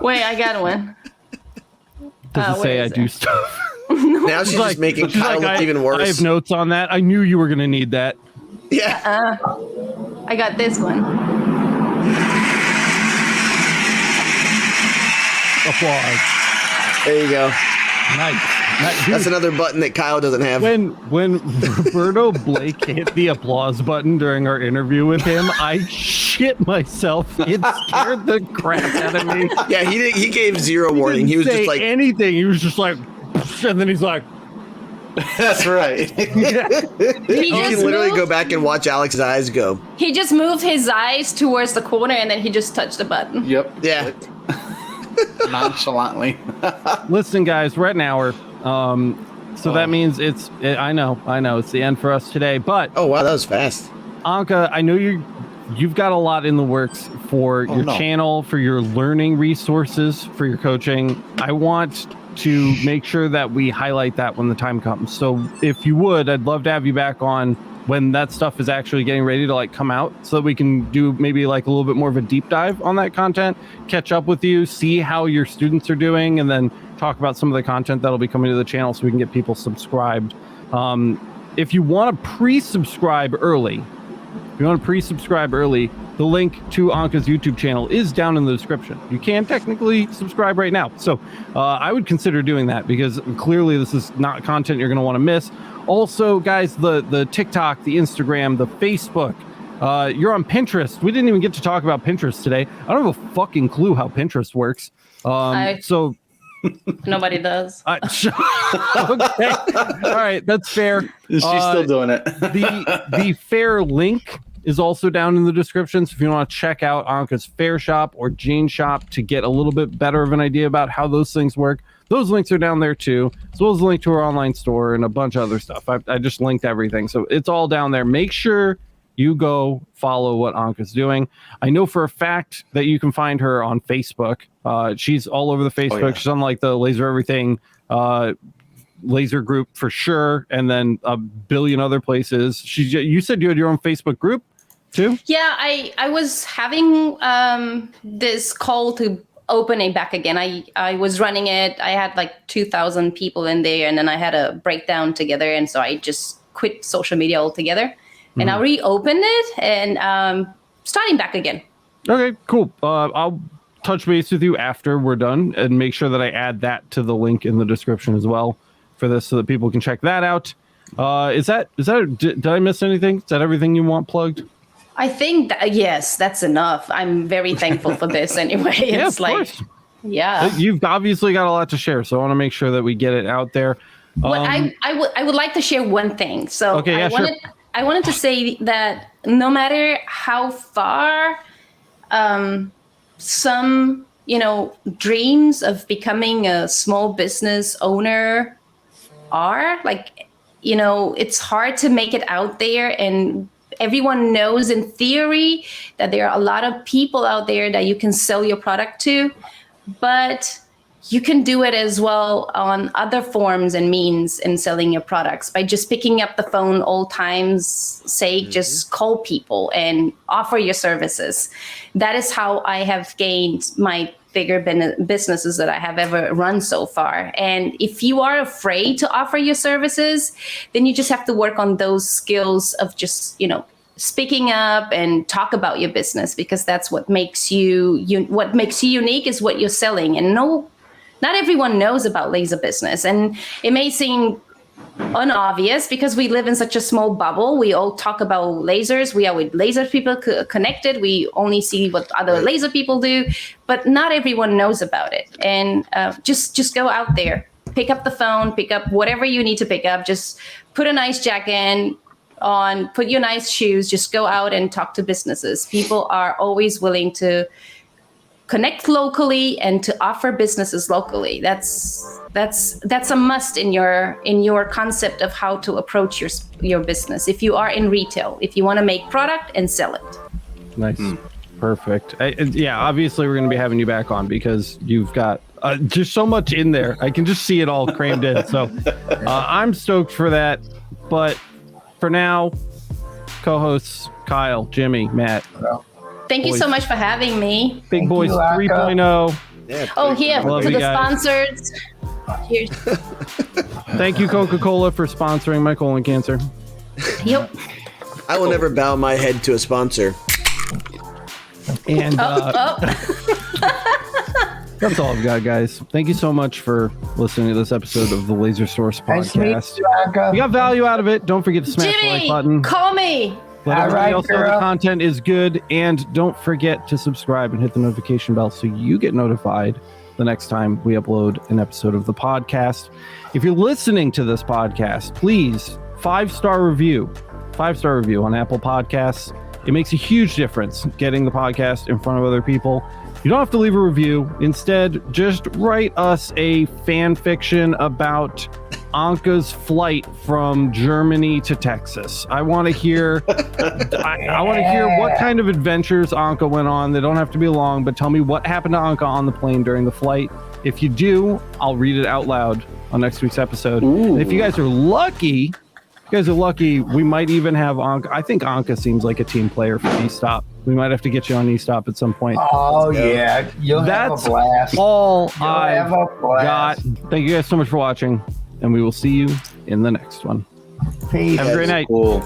Speaker 1: Wait, I got one.
Speaker 3: Does it say
Speaker 1: where
Speaker 3: I
Speaker 1: is
Speaker 3: do
Speaker 1: it?
Speaker 3: stuff?
Speaker 6: Now she's just making
Speaker 3: she's
Speaker 6: Kyle look even worse.
Speaker 3: I have notes on that. I knew you were going to need that.
Speaker 6: Yeah.
Speaker 1: I got this one.
Speaker 3: Applause.
Speaker 6: There you go.
Speaker 3: Nice.
Speaker 6: That's another button that Kyle doesn't have.
Speaker 3: When Roberto Blake hit the applause button during our interview with him, I shit myself. It scared the crap out of me.
Speaker 6: Yeah, he gave zero warning. He was
Speaker 3: Didn't
Speaker 6: just
Speaker 3: say
Speaker 6: like
Speaker 3: anything. He was just like, and then he's like,
Speaker 7: That's right.
Speaker 1: He
Speaker 6: you can literally go
Speaker 1: moved,
Speaker 6: back and watch Alex's eyes go.
Speaker 1: He just moved his eyes towards the corner and then he just touched the button.
Speaker 7: Yep.
Speaker 6: Yeah.
Speaker 7: Nonchalantly.
Speaker 3: listen, guys, we're at an hour. So that means I know, it's the end for us today. But
Speaker 6: Oh wow, that was fast.
Speaker 3: Anca, I know you've got a lot in the works for your channel, for your learning resources, for your coaching. I want to make sure that we highlight that when the time comes. So if you would, I'd love to have you back on when that stuff is actually getting ready to like come out so that we can do maybe like a little bit more of a deep dive on that content, catch up with you, see how your students are doing, and then talk about some of the content that'll be coming to the channel so we can get people subscribed. If you want to pre-subscribe early, the link to Anca's YouTube channel is down in the description. You can technically subscribe right now. So I would consider doing that because clearly this is not content you're going to want to miss. Also, guys, the TikTok, the Instagram, the Facebook, you're on Pinterest. We didn't even get to talk about Pinterest today. I don't have a fucking clue how Pinterest works. So
Speaker 1: Nobody does.
Speaker 3: okay. All right, that's fair.
Speaker 7: She's still doing it.
Speaker 3: The fair link is also down in the description. So if you want to check out Anca's Fair Shop or Jean Shop to get a little bit better of an idea about how those things work, those links are down there too, as well as a link to our online store and a bunch of other stuff. I just linked everything. So it's all down there. Make sure you go follow what Anca's doing. I know for a fact that you can find her on Facebook. She's all over the Facebook. Oh, yeah. She's on like the Laser Everything laser group for sure, and then a billion other places. You said you had your own Facebook group too?
Speaker 1: Yeah, I was having this call to open it back again. I was running it. I had like 2,000 people in there, and then I had a breakdown together, and so I just quit social media altogether. And I reopened it and starting back again. Okay,
Speaker 3: cool. I'll touch base with you after we're done and make sure that I add that to the link in the description as well for this so that people can check that out. Did I miss anything? Is that everything you want plugged?
Speaker 1: I think yes, that's enough. I'm very thankful for this anyway. It's
Speaker 3: course.
Speaker 1: Yeah.
Speaker 3: You've obviously got a lot to share, so I want to make sure that we get it out there.
Speaker 1: Well, I would like to share one thing. So
Speaker 3: okay, yeah, sure.
Speaker 1: I wanted to say that no matter how far some, dreams of becoming a small business owner are, it's hard to make it out there. And everyone knows in theory that there are a lot of people out there that you can sell your product to, but you can do it as well on other forms and means in selling your products by just picking up the phone all times, just call people and offer your services. That is how I have gained my bigger businesses that I have ever run so far. And if you are afraid to offer your services, then you just have to work on those skills of just, speaking up and talk about your business, because that's what makes you unique is what you're selling. And not everyone knows about laser business, and it may seem unobvious because we live in such a small bubble. We all talk about lasers. We are with laser people connected. We only see what other laser people do, but not everyone knows about it. And just go out there, pick up the phone, pick up whatever you need to pick up. Just put a nice jacket on, put your nice shoes. Just go out and talk to businesses. People are always willing to connect locally and to offer businesses locally. That's a must in your concept of how to approach your business. If you are in retail, if you want to make product and sell it.
Speaker 3: Nice. Perfect. Obviously we're going to be having you back on because you've got just so much in there. I can just see it all crammed in. So I'm stoked for that. But for now, co-hosts Kyle, Jimmy, Matt.
Speaker 1: Thank you so much for having me.
Speaker 3: Big Boys 3.0.
Speaker 1: Yeah, here to the sponsors. Cheers.
Speaker 3: Thank you, Coca-Cola, for sponsoring my colon cancer.
Speaker 1: Yep.
Speaker 6: I will never bow my head to a sponsor.
Speaker 3: And that's all I've got, guys. Thank you so much for listening to this episode of the Laser Source podcast. You got value out of it. Don't forget to smash the like button.
Speaker 1: Call me.
Speaker 3: Let everybody else know the content is good, and don't forget to subscribe and hit the notification bell so you get notified the next time we upload an episode of the podcast. If you're listening to this podcast, please 5-star review on Apple Podcasts. It makes a huge difference getting the podcast in front of other people. You don't have to leave a review. Instead, just write us a fan fiction about Anca's flight from Germany to Texas. I want to hear I want to hear what kind of adventures Anca went on. They don't have to be long, but tell me what happened to Anca on the plane during the flight. If you do, I'll read it out loud on next week's episode. And if you guys are lucky, we might even have Anca. I think Anca seems like a team player for E-Stop. We might have to get you on E-Stop at some point.
Speaker 2: Oh, yeah. That's have a blast.
Speaker 3: All I've got. Thank you guys so much for watching, and we will see you in the next one.
Speaker 2: Peace.
Speaker 3: Have a great night.
Speaker 6: Cool.